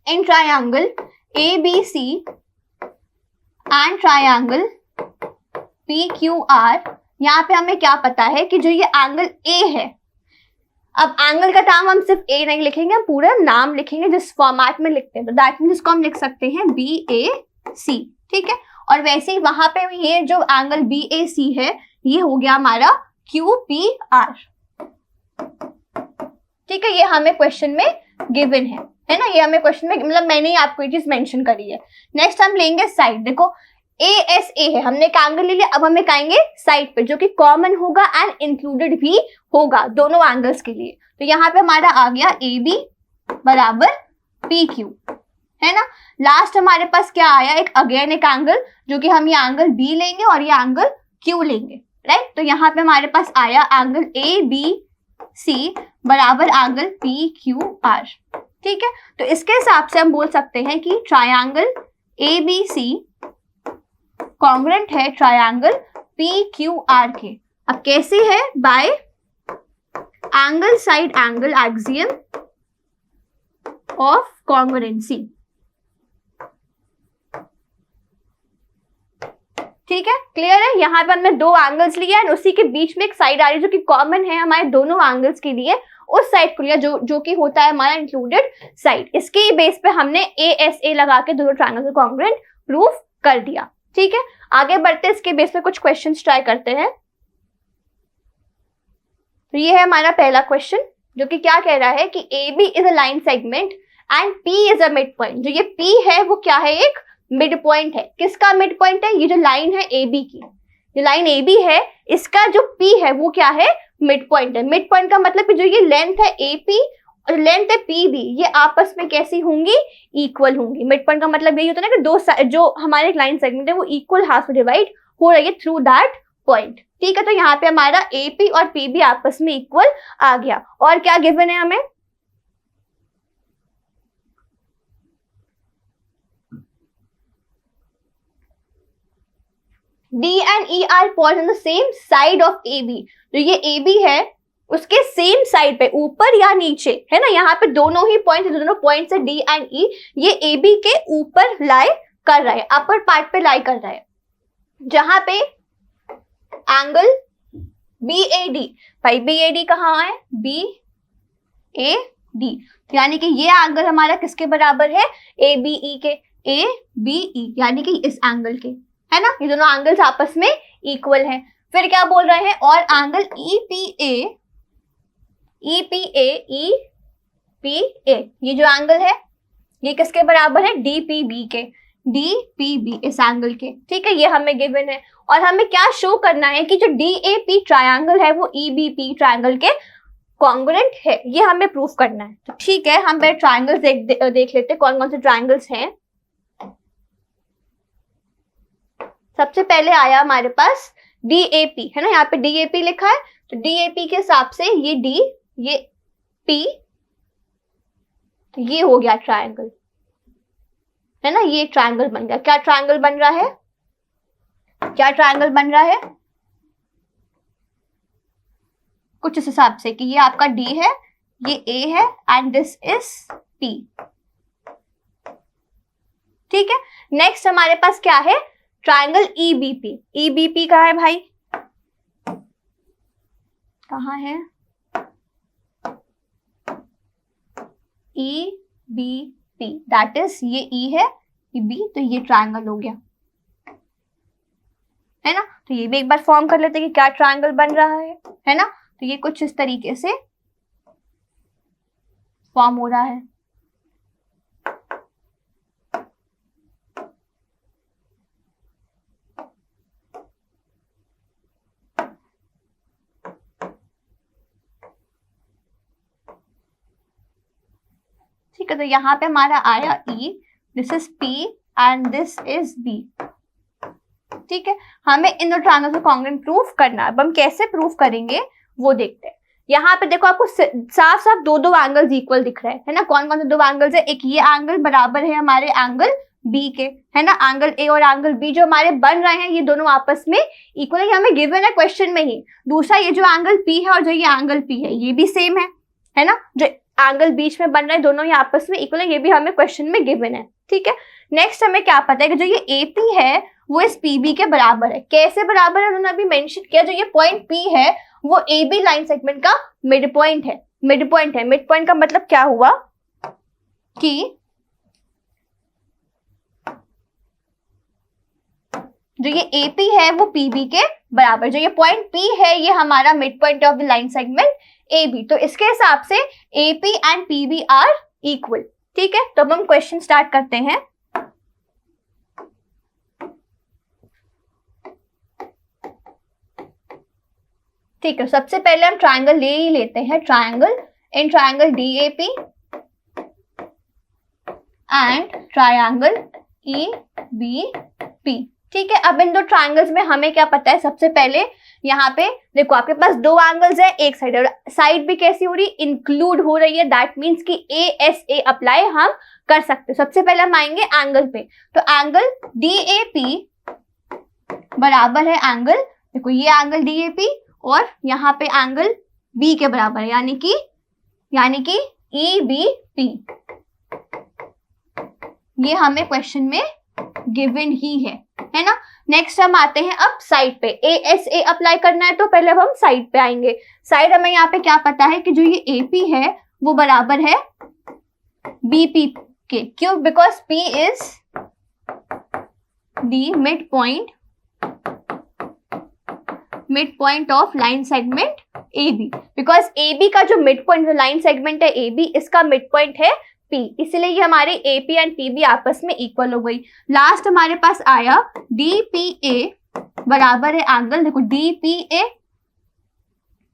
Speaker 1: in triangle ABC and triangle PQR, यहाँ पे हमें क्या पता है कि जो ये एंगल A है, अब एंगल का नाम हम सिर्फ A नहीं लिखेंगे, हम पूरा नाम लिखेंगे जिस फॉर्मेट में लिखते हैं। तो दैट मीन्स इसको हम लिख सकते हैं BAC। ठीक है? और वैसे ही वहां पे ये जो एंगल BAC है ये हो गया हमारा QPR। ठीक है? ये हमें क्वेश्चन में गिवन है ना, ये हमें क्वेश्चन में, मतलब मैंने ही आपको ये चीज मेंशन करी है। नेक्स्ट हम लेंगे साइड। देखो ASA है, हमने एक एंगल ले लिया, अब हम एक आएंगे साइड पे जो कि कॉमन होगा एंड इंक्लूडेड भी होगा दोनों एंगल्स के लिए। तो यहाँ पे हमारा आ गया AB बराबर PQ, है ना। लास्ट हमारे पास क्या आया? एक अगेन एक एंगल जो कि हम ये एंगल B लेंगे और ये एंगल Q लेंगे, राइट। तो यहाँ पे हमारे पास आया एंगल ABC बराबर एंगल PQR। ठीक है? तो इसके हिसाब से हम बोल सकते हैं कि ट्रायंगल ABC कॉन्ग्रुएंट है ट्रायंगल PQR के। अब कैसे है? Bye angle side angle axiom of congruency. ठीक है? क्लियर है? यहाँ पे हमने दो एंगल्स लिए और उसी के बीच में एक साइड आ रही है जो कि कॉमन है हमारे दोनों एंगल्स के लिए, उस साइड को लिया जो कि होता है हमारा इंक्लूडेड साइड। इसके बेस पे हमने ASA लगा के दोनों ट्रायंगल को कॉन्ग्रुएंट प्रूफ कर दिया। ठीक है? आगे बढ़ते इसके बेस पे कुछ क्वेश्चंस ट्राई करते हैं। तो ये है हमारा पहला क्वेश्चन, जो कि क्या कह रहा है कि A B is a line segment and P is a mid point. जो ये पी है वो क्या है, एक मिड पॉइंट है। किसका मिड पॉइंट है, ये जो लाइन है ए बी की, जो लाइन ए बी है इसका जो पी है वो क्या है, मिड पॉइंट है। मिड पॉइंट का मतलब कि जो ये लेंथ है ए पी और लेंथ है पी बी, ये आपस में कैसी होंगी, इक्वल होंगी। मिड पॉइंट का मतलब यही होता है ना कि दो जो हमारे लाइन सेगमेंट है वो इक्वल हाफ में डिवाइड हो रही है थ्रू दैट पॉइंट। ठीक है, तो यहाँ पे हमारा ए पी और पी बी आपस में इक्वल आ गया। और क्या गिवन है हमें, D and E are points on the same side of AB। जो ये AB है उसके सेम साइड पे, ऊपर या नीचे, है ना, यहाँ पे दोनों ही पॉइंट, दोनों पॉइंट है D and E, ये AB के ऊपर लाई कर रहा है, अपर पार्ट पे लाई कर रहा है, जहां पे एंगल BAD, भाई BAD कहाँ है, BAD, यानी कि ये एंगल हमारा किसके बराबर है, ABE के, ABE यानी कि इस एंगल के, है ना, ये दोनों एंगल्स आपस में इक्वल हैं। फिर क्या बोल रहे हैं, और एंगल EPA ये जो एंगल है ये किसके बराबर है, DPB के, DPB इस एंगल के। ठीक है, ये हमें गिवन है। और हमें क्या शो करना है कि जो DAP ट्रायंगल है वो EBP ट्रायंगल के कॉन्ग्रुएंट है, ये हमें प्रूफ करना है। तो ठीक है, हम पहले ट्रायंगल्स देख लेते हैं कौन कौन से ट्रायंगल्स हैं। सबसे पहले आया हमारे पास DAP, है ना, यहाँ पे DAP लिखा है, तो DAP के हिसाब से ये D, ये P, तो ये हो गया ट्रायंगल, है ना, ये ट्रायंगल बन गया। क्या ट्रायंगल बन रहा है, क्या ट्रायंगल बन रहा है, कुछ इस हिसाब से कि ये आपका D है, ये A है एंड दिस इज P। ठीक है, नेक्स्ट हमारे पास क्या है, ट्रायंगल EBP। EBP कहाँ है भाई, कहाँ है, EBP, दैट इज ये E है, ये B, तो ये ट्रायंगल हो गया, है ना। तो ये भी एक बार फॉर्म कर लेते हैं कि क्या ट्रायंगल बन रहा है ना। तो ये कुछ इस तरीके से फॉर्म हो रहा है। ठीक है, तो यहाँ पे हमारा आया E, this is P and this is B। ठीक है, हमें इन दो ट्रायंगल को कॉन्ग्रुएंट प्रूफ करना है। अब हम कैसे प्रूफ करेंगे वो देखते हैं। यहाँ पे देखो आपको साफ साफ दो दो एंगल्स इक्वल दिख रहे हैं, है ना। कौन कौन से दो एंगल्स है, एक ये एंगल बराबर है हमारे एंगल B के, है ना, एंगल A और एंगल B जो हमारे बन रहे हैं ये दोनों आपस में इक्वल है, हमें गिवन है क्वेश्चन में ही। दूसरा ये जो एंगल P है और जो ये एंगल P है ये भी सेम है ना, जो एंगल बीच में बन रहा है दोनों ही आपस में इक्वल है, ये भी हमें क्वेश्चन में गिवन है। ठीक है, नेक्स्ट हमें क्या पता है कि जो ये AP है वो इस PB के बराबर है। कैसे बराबर है उन्होंने अभी मेंशन किया, जो ये पॉइंट P है वो AB लाइन सेगमेंट का मिड पॉइंट है। मिड पॉइंट का मतलब क्या हुआ कि जो ये AP है वो PB के बराबर, जो ये पॉइंट P है ये हमारा mid point of the line segment AB। तो इसके हिसाब से AP and PB are equal. ठीक है, तो अब हम क्वेश्चन स्टार्ट करते हैं। ठीक है, सबसे पहले हम ट्रायंगल ले ही लेते हैं, triangle DAP and triangle EBP। ठीक है, अब इन दो ट्रायंगल्स में हमें क्या पता है, सबसे पहले यहाँ पे देखो आपके पास दो एंगल्स है, एक साइड और साइड भी कैसी हो रही, इंक्लूड हो रही है, दैट मीन्स कि ASA अप्लाई हम कर सकते हैं। सबसे पहले हम आएंगे एंगल पे, तो एंगल DAP बराबर है एंगल, देखो ये एंगल DAP और यहाँ पे एंगल B के बराबर है, यानी कि EBP। ये हमें क्वेश्चन में गिवन ही है ना। नेक्स्ट हम आते हैं अब साइड पे, ASA अप्लाई करना है तो पहले हम साइड पे आएंगे। साइड हमें यहाँ पे क्या पता है कि जो ये AP है वो बराबर है BP के, क्यों, because P is the mid point of line segment A B, because A B का जो मिड पॉइंट, जो लाइन सेगमेंट है ए बी, इसका मिड पॉइंट है पी, इसलिए ये हमारे A P and P B आपस में इक्वल हो गई। लास्ट हमारे पास आया डी पी ए बराबर है एंगल, देखो D P A,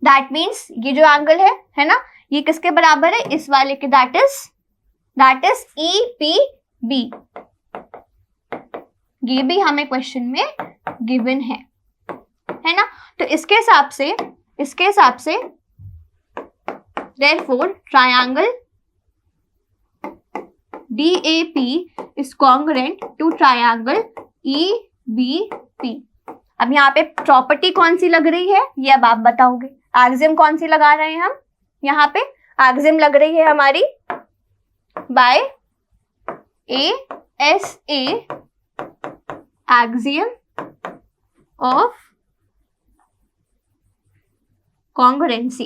Speaker 1: that means ये जो एंगल है ना, ये किसके बराबर है, इस वाले के, that is E P B. ये भी हमें क्वेश्चन में गिवन है ना। तो इसके हिसाब से therefore triangle DAP is congruent to triangle EBP। अब यहाँ पे प्रॉपर्टी कौन सी लग रही है ये अब आप बताओगे। एक्सियम कौन सी लगा रहे हैं हम, यहाँ पे एक्सियम लग रही है हमारी by ASA, axiom of congruency,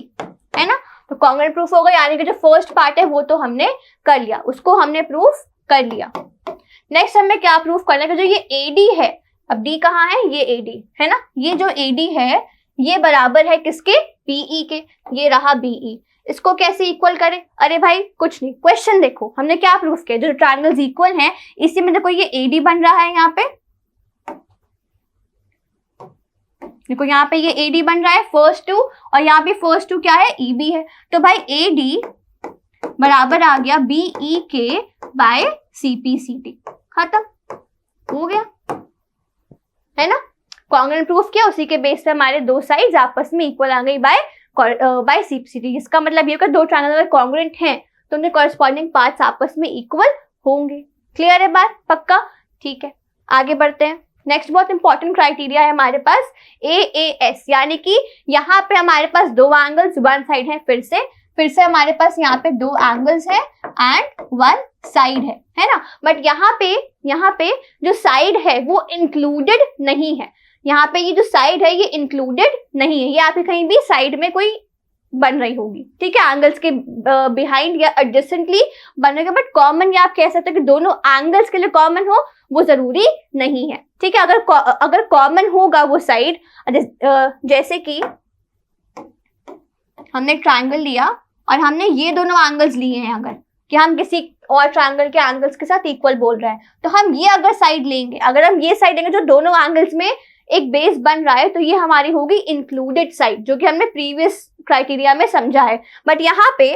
Speaker 1: है ना। तो कॉन्ग्रुएंट प्रूफ होगा, यानी कि जो फर्स्ट पार्ट है वो तो हमने कर लिया, उसको हमने प्रूफ कर लिया। नेक्स्ट हमें क्या प्रूफ करना है कि जो ये AD है, अब D कहाँ है, ये AD है ना, ये जो AD है ये बराबर है किसके, BE के, ये रहा BE। इसको कैसे इक्वल करें, अरे भाई कुछ नहीं, क्वेश्चन देखो हमने क्या प्रूफ किया, जो ट्रायंगल्स इक्वल हैं इसी में देखो ये AD बन रहा है, यहाँ पे देखो, यहाँ पे ये AD बन रहा है फर्स्ट टू, और यहाँ पे फर्स्ट टू क्या है, EB है। तो भाई AD बराबर आ गया BE के बाय CPCT, खत्म हो गया, है ना। कॉन्ग्रुएंट प्रूफ किया, उसी के बेस पे हमारे दो साइड्स आपस में इक्वल आ गई बाय CPCT। इसका मतलब ये होगा दो ट्रायंगल अगर कॉन्ग्रुएंट हैं तो उनके कॉरस्पॉन्डिंग पार्ट्स आपस में इक्वल होंगे। क्लियर है बात, पक्का, ठीक है। आगे बढ़ते हैं। नेक्स्ट बहुत इंपॉर्टेंट क्राइटेरिया है हमारे पास AAS, यानी कि यहाँ पे हमारे पास दो एंगल्स वन साइड है, फिर से हमारे पास यहाँ पे दो एंगल्स है एंड वन साइड है ना। बट यहाँ पे जो साइड है वो इंक्लूडेड नहीं है, यहाँ पे ये जो साइड है ये इंक्लूडेड नहीं है, ये आपके कहीं भी साइड में कोई बन रही होगी, ठीक है, एंगल्स के बिहाइंड या एडजेसेंटली बन रही है, बट कॉमन या आप कह सकते हैं कि दोनों एंगल्स के लिए कॉमन हो वो जरूरी नहीं है, ठीक है। अगर कॉमन होगा वो साइड, जैसे कि हमने ट्रायंगल लिया और हमने ये दोनों एंगल्स लिए हैं, अगर कि हम किसी और ट्रायंगल के एंगल्स के साथ इक्वल बोल रहे हैं, तो हम ये अगर साइड लेंगे, अगर हम ये साइड लेंगे जो दोनों एंगल्स में एक बेस बन रहा है, तो ये हमारी होगी इंक्लूडेड साइड, जो कि हमने प्रीवियस क्राइटेरिया में समझा है। बट यहाँ पे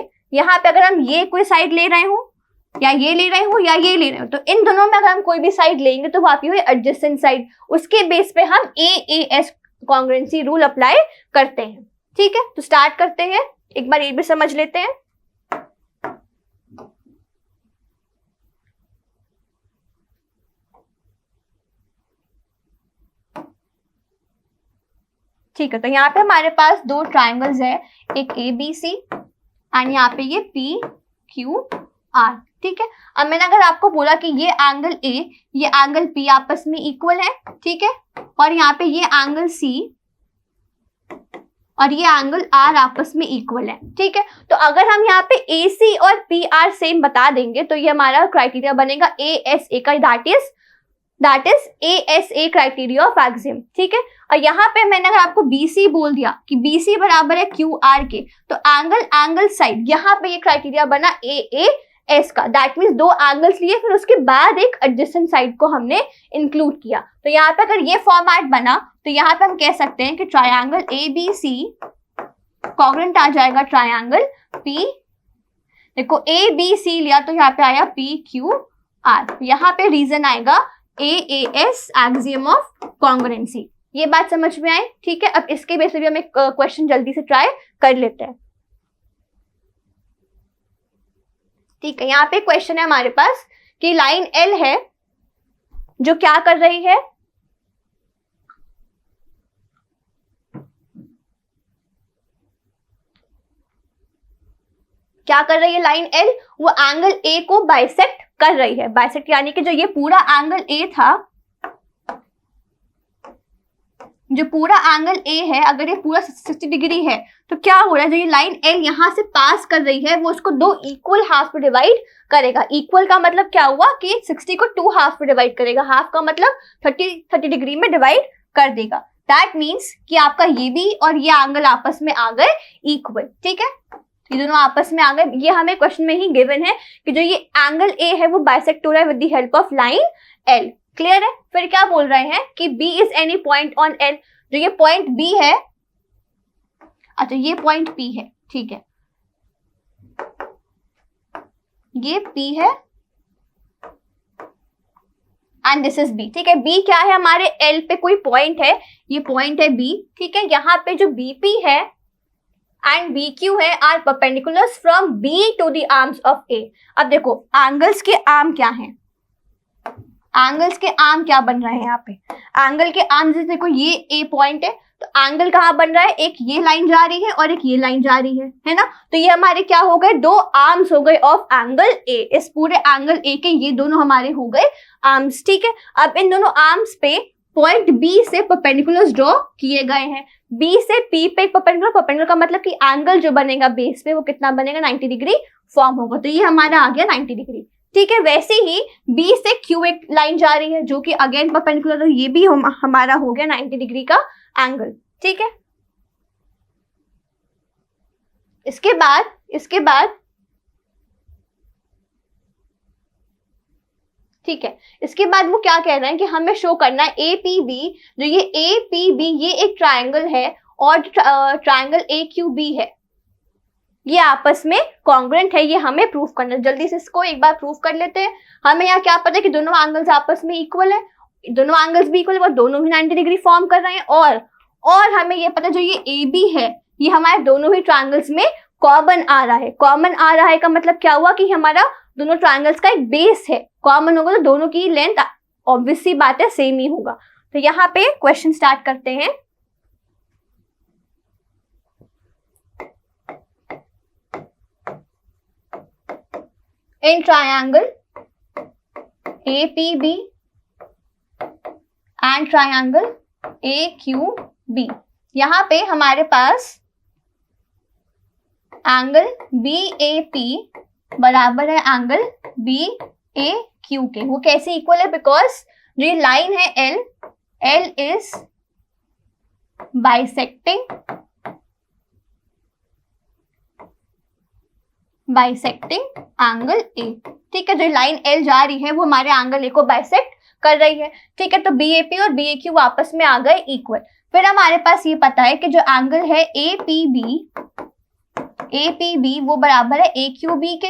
Speaker 1: अगर हम ये कोई साइड ले रहे हो या ये ले रहे हो या ये ले रहे हो, तो इन दोनों में अगर हम कोई भी साइड लेंगे तो वो आपकी हुई एडजेसेंट साइड, उसके बेस पे हम AAS कॉन्ग्रुएंसी रूल अप्लाई करते हैं, ठीक है। तो स्टार्ट करते हैं, एक बार ये भी समझ लेते हैं। ठीक है, तो यहाँ पे हमारे पास दो ट्रायंगल्स है, एक ABC एंड यहाँ पे ये PQR, ठीक है। अब मैंने अगर आपको बोला कि ये एंगल A, ये एंगल P आपस में इक्वल है, ठीक है, और यहाँ पे ये एंगल C और ये एंगल R आपस में इक्वल है, ठीक है। तो अगर हम यहाँ पे AC और PR सेम बता देंगे तो ये हमारा क्राइटेरिया बनेगा ASA का, that is ASA criteria of axiom, ठीक है। और यहाँ पे मैंने अगर आपको BC बोल दिया कि BC बराबर है QR के, तो एंगल साइड, यहाँ पे ये क्राइटेरिया बना AAS का, दैट मीन्स दो एंगल्स लिए फिर उसके बाद एक एडजेसेंट साइड को हमने इंक्लूड किया। तो यहाँ पे अगर ये फॉर्मेट बना तो यहाँ पे हम कह सकते हैं कि ट्रायंगल ABC कॉन्ग्रुएंट आ जाएगा ट्रायंगल P, देखो ABC लिया तो यहाँ पे आया PQR, यहाँ पे रीजन आएगा AAS एक्सियम ऑफ कॉन्ग्रुएंसी। ये बात समझ में आई, ठीक है। अब इसके बेस पे भी हम एक क्वेश्चन जल्दी से ट्राई कर लेते हैं, ठीक है। यहाँ पे क्वेश्चन है हमारे पास कि लाइन L है जो क्या कर रही है, क्या कर रही है लाइन L, वो एंगल A को बाइसेक्ट कर रही है। बाइसेक्ट यानी कि जो ये पूरा एंगल A था, जो पूरा एंगल A है, अगर ये पूरा 60 डिग्री है तो क्या हो रहा है, जो ये लाइन L यहाँ से पास कर रही है वो उसको दो इक्वल हाफ पे डिवाइड करेगा। इक्वल का मतलब क्या हुआ कि 60 को 2 हाफ पे डिवाइड करेगा, हाफ का मतलब 30 डिग्री में डिवाइड कर देगा। दैट मीन्स कि आपका ये भी और ये एंगल आपस में आ गए इक्वल, ठीक है, ये दोनों आपस में आ गए। ये हमें क्वेश्चन में ही गिवन है कि जो ये एंगल ए है वो बाइसेक्ट हो रहा है with the help of line L. Clear है? फिर क्या बोल रहे हैं कि B is any point on L, जो ये पॉइंट बी है, अच्छा ये पॉइंट पी है, ठीक है, ये पी है एंड दिस इज बी, ठीक है। बी क्या है? हमारे एल पे कोई पॉइंट है, ये पॉइंट है बी, ठीक है। यहाँ पे जो बीपी है एंड बी क्यू है are perpendiculars from B to the arms of A. अब देखो एंगल्स के आर्म क्या हैं, एंगल्स के आर्म क्या बन रहे हैं यहाँ पे, एंगल के आर्म जैसे देखो ये ए पॉइंट है, तो एंगल कहाँ बन रहा है, एक ये लाइन जा रही है और एक ये लाइन जा रही है ना, तो ये हमारे क्या हो गए, दो आर्म्स हो गए ऑफ एंगल ए। इस पूरे एंगल ए के ये दोनों हमारे हो गए आर्म्स, ठीक है। अब इन दोनों आर्म्स पे पॉइंट बी से परपेंडिकुलर्स ड्रॉ किए गए हैं। बी से पी पे परपेंडिकुलर, परपेंडिकुलर का मतलब कि एंगल जो बनेगा बेस पे वो कितना बनेगा, 90 डिग्री फॉर्म होगा, तो ये हमारा आ गया 90 डिग्री, ठीक है। वैसे ही बी से क्यू एक लाइन जा रही है जो कि अगेन परपेंडिकुलर, तो ये भी हमारा हो गया 90 डिग्री का एंगल, ठीक है। इसके बाद ठीक है, इसके बाद वो क्या कह रहे हैं कि हमें शो करना है APB, जो ये APB ये एक ट्रायंगल है और ट्रायंगल AQB है, ये आपस में कॉन्ग्रुएंट है, ये हमें प्रूफ करना है। जल्दी से इसको एक बार प्रूफ कर लेते हैं। हमें यहाँ क्या पता है कि दोनों एंगल्स आपस में इक्वल है, दोनों एंगल्स भी इक्वल है और दोनों ही 90 डिग्री फॉर्म कर रहे हैं, और हमें ये पता है जो ये AB है ये हमारे दोनों ही ट्रायंगल्स में कॉमन आ रहा है। कॉमन आ रहा है का मतलब क्या हुआ कि हमारा दोनों ट्रायंगल्स का एक बेस है, कॉमन होगा तो दोनों की लेंथ ऑब्वियस सी बात है सेम ही होगा। तो यहाँ पे क्वेश्चन स्टार्ट करते हैं। In triangle APB and triangle AQB, यहाँ पे हमारे पास एंगल BAP बराबर है एंगल BAQ के। वो कैसे इक्वल है, बिकॉज जो ये लाइन है L is bisecting angle A, ठीक है। जो लाइन L जा रही है वो हमारे एंगल A को बाइसेक्ट कर रही है, ठीक है। तो BAP और BAQ आपस में आ गए इक्वल। फिर हमारे पास ये पता है कि जो एंगल है APB वो बराबर है AQB के,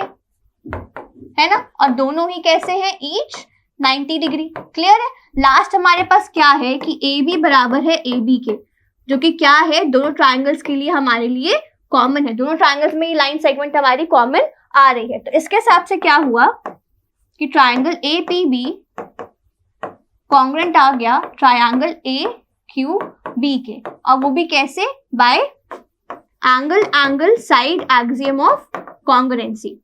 Speaker 1: है ना, और दोनों ही कैसे हैं, ईच 90 डिग्री। क्लियर है? लास्ट हमारे पास क्या है कि AB बराबर है AB के, जो कि क्या है, दोनों ट्रायंगल्स के लिए हमारे लिए कॉमन है, दोनों ट्रायंगल्स में ये लाइन सेगमेंट हमारी कॉमन आ रही है। तो इसके हिसाब से क्या हुआ कि ट्रायंगल APB कॉन्ग्रुएंट आ गया ट्रायंगल AQB के, और वो भी कैसे, bye angle side axiom of congruency.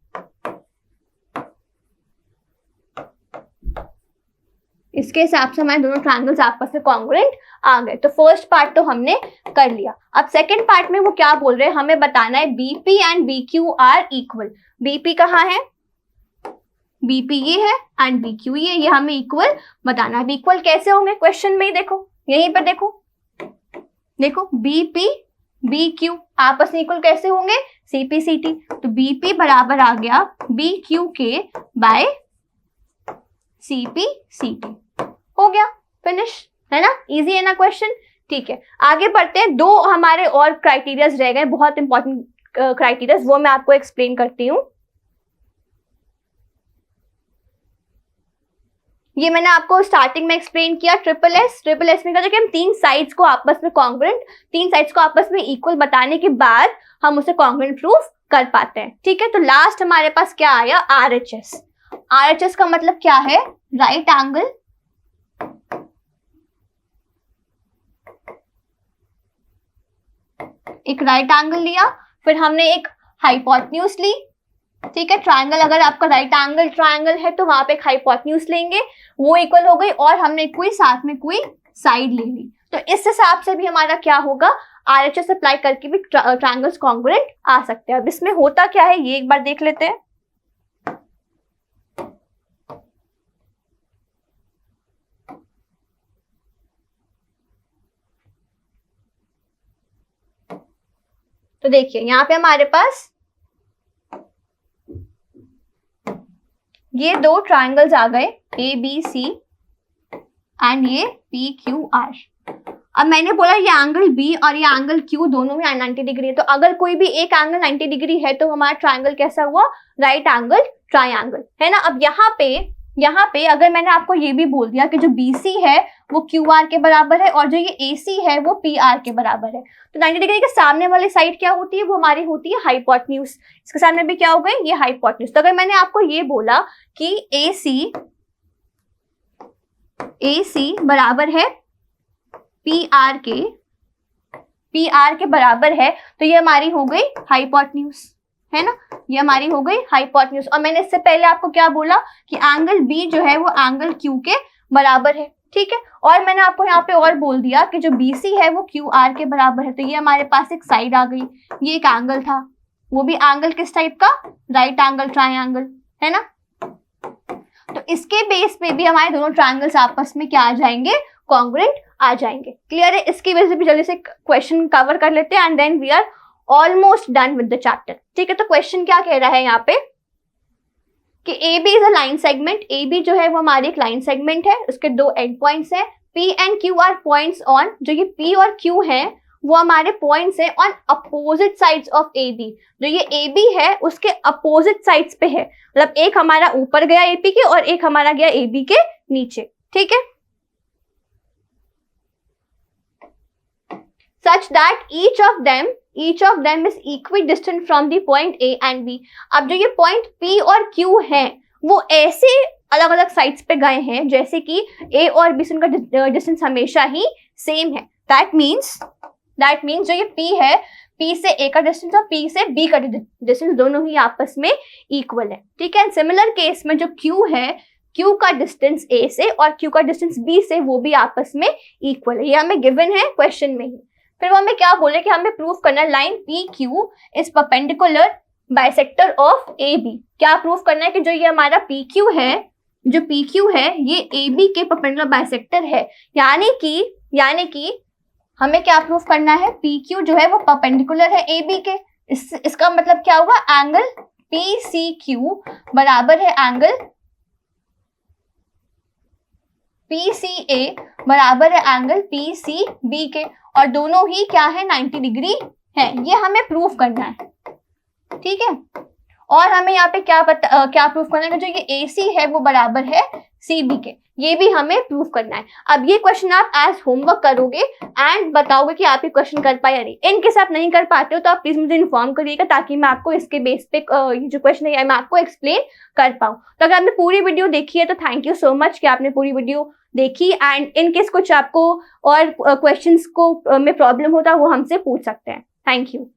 Speaker 1: इसके हिसाब से हमारे दोनों ट्रायंगल्स आपस में कॉन्ग्रुएंट आ गए। तो फर्स्ट पार्ट तो हमने कर लिया। अब सेकंड पार्ट में वो क्या बोल रहे हैं, हमें बताना है BP and BQ are equal. BP कहाँ है, BP ये है एंड BQ ये हमें इक्वल बताना है। इक्वल कैसे होंगे, क्वेश्चन में ही देखो, यहीं पर देखो BP BQ आपस में इक्वल कैसे होंगे, CP CT। तो BP बराबर आ गया BQ के बाय CP CT, हो गया, फिनिश, है ना, इजी है ना क्वेश्चन। ठीक है, आगे बढ़ते हैं। दो हमारे और क्राइटेरियाज रह गए, बहुत इंपॉर्टेंट क्राइटेरियाज, वो मैं आपको एक्सप्लेन करती हूँ। ये मैंने आपको स्टार्टिंग में एक्सप्लेन किया। ट्रिपल एस में क्या, कि हम तीन साइड्स को आपस में कॉन्ग्रुएंट, तीन साइड्स को आपस में इक्वल बताने के बाद हम उसे कॉन्ग्रुएंट प्रूफ कर पाते हैं। ठीक है, तो लास्ट हमारे पास क्या आया, RHS का मतलब क्या है, राइट एंगल एक राइट एंगल लिया, फिर हमने एक हाइपोटेन्यूज ली। ठीक है, ट्रायंगल, अगर आपका राइट एंगल ट्रायंगल है तो वहां पे एक हाइपोटेन्यूज लेंगे, वो इक्वल हो गई, और हमने कोई साथ में कोई साइड ले ली। तो इस हिसाब से भी हमारा क्या होगा, RHS अप्लाई करके भी ट्रायंगल्स कॉन्ग्रुएंट आ सकते हैं। अब इसमें होता क्या है ये एक बार देख लेते हैं। तो देखिए यहाँ पे हमारे पास ये दो ट्राइंगल्स आ गए ABC एंड ये PQR। अब मैंने बोला ये एंगल B और ये एंगल Q दोनों में 90 डिग्री है, तो अगर कोई भी एक एंगल 90 डिग्री है तो हमारा ट्राइंगल कैसा हुआ, राइट एंगल ट्राइंगल, है ना। अब यहाँ पे अगर मैंने आपको ये भी बोल दिया कि जो BC है वो QR के बराबर है और जो ये AC है वो PR के बराबर है, तो 90 डिग्री के सामने वाली साइड क्या होती है, वो हमारी होती है हाइपोटेन्यूज। इसके सामने भी क्या हो गई, ये हाइपोटेन्यूज। तो अगर मैंने आपको ये बोला कि AC बराबर है PR के बराबर है, तो ये हमारी हो गई हाइपोटेन्यूज, है ना, ये हमारी हो गई हाइपोटेन्यूज। और मैंने इससे पहले आपको क्या बोला कि एंगल B जो है वो एंगल Q के बराबर है, ठीक है। और मैंने आपको यहाँ पे और बोल दिया कि जो BC है वो QR के बराबर है, तो ये हमारे पास एक साइड आ गई। ये एक एंगल था, वो भी एंगल किस टाइप का, राइट एंगल ट्राइंगल, है ना। तो इसके बेस पे भी हमारे दोनों ट्राइंगल्स आपस में क्या आ जाएंगे, कॉन्ग्रुएंट आ जाएंगे। क्लियर है। इसकी वजह से भी जल्दी से क्वेश्चन कवर कर लेते हैं and then we are almost done with the chapter, ठीक है। तो क्वेश्चन क्या कह रहा है यहाँ पे कि AB is a line segment. AB जो है वो हमारी एक लाइन सेगमेंट है, उसके दो एंड पॉइंट्स हैं, P and Q are points on, जो ये P और Q हैं वो हमारे पॉइंट्स हैं on opposite sides of AB। जो ये AB है उसके अपोजिट साइड्स पे है, मतलब एक हमारा ऊपर गया AP के और एक हमारा गया AB के नीचे, ठीक है। such that each of them is equidistant from the point A and B। अब जो ये पॉइंट P और Q हैं वो ऐसे अलग अलग साइड्स पे गए हैं जैसे कि A और B से उनका डिस्टेंस हमेशा ही सेम है। दैट मीन्स जो ये P है, P से A का डिस्टेंस और P से B का डिस्टेंस दोनों ही आपस में इक्वल है, ठीक है। सिमिलर केस में जो Q है, Q का डिस्टेंस A से और Q का डिस्टेंस B से वो भी आपस में इक्वल है। ये हमें गिवन है क्वेश्चन में ही। फिर वो हमें क्या बोले कि हमें प्रूफ करना है line PQ is perpendicular bisector of AB। क्या प्रूफ करना है कि जो ये हमारा PQ है, जो PQ है ये AB के परपेंडिकुलर बाइसेक्टर है, यानी कि हमें क्या प्रूफ करना है, PQ जो है वो परपेंडिकुलर है AB के। इसका मतलब क्या हुआ, एंगल PCQ बराबर है एंगल PCA बराबर है एंगल PCB के, और दोनों ही क्या है 90 डिग्री है। ये हमें प्रूफ करना है, ठीक है। और हमें यहाँ पे क्या प्रूफ करना है कि जो ये AC है वो बराबर है CB के, ये भी हमें प्रूफ करना है। अब ये क्वेश्चन आप एज होमवर्क करोगे एंड बताओगे कि आप ये क्वेश्चन कर पाए या नहीं। इनकेस आप नहीं कर पाते हो तो आप प्लीज मुझे इन्फॉर्म करिएगा ताकि मैं आपको इसके बेस पे ये जो क्वेश्चन है मैं आपको एक्सप्लेन कर पाऊँ। तो अगर आपने पूरी वीडियो देखी है तो थैंक यू सो मच कि आपने पूरी वीडियो देखी, एंड इनकेस कुछ आपको और क्वेश्चंस को में प्रॉब्लम होता है वो हमसे पूछ सकते हैं। Thank you.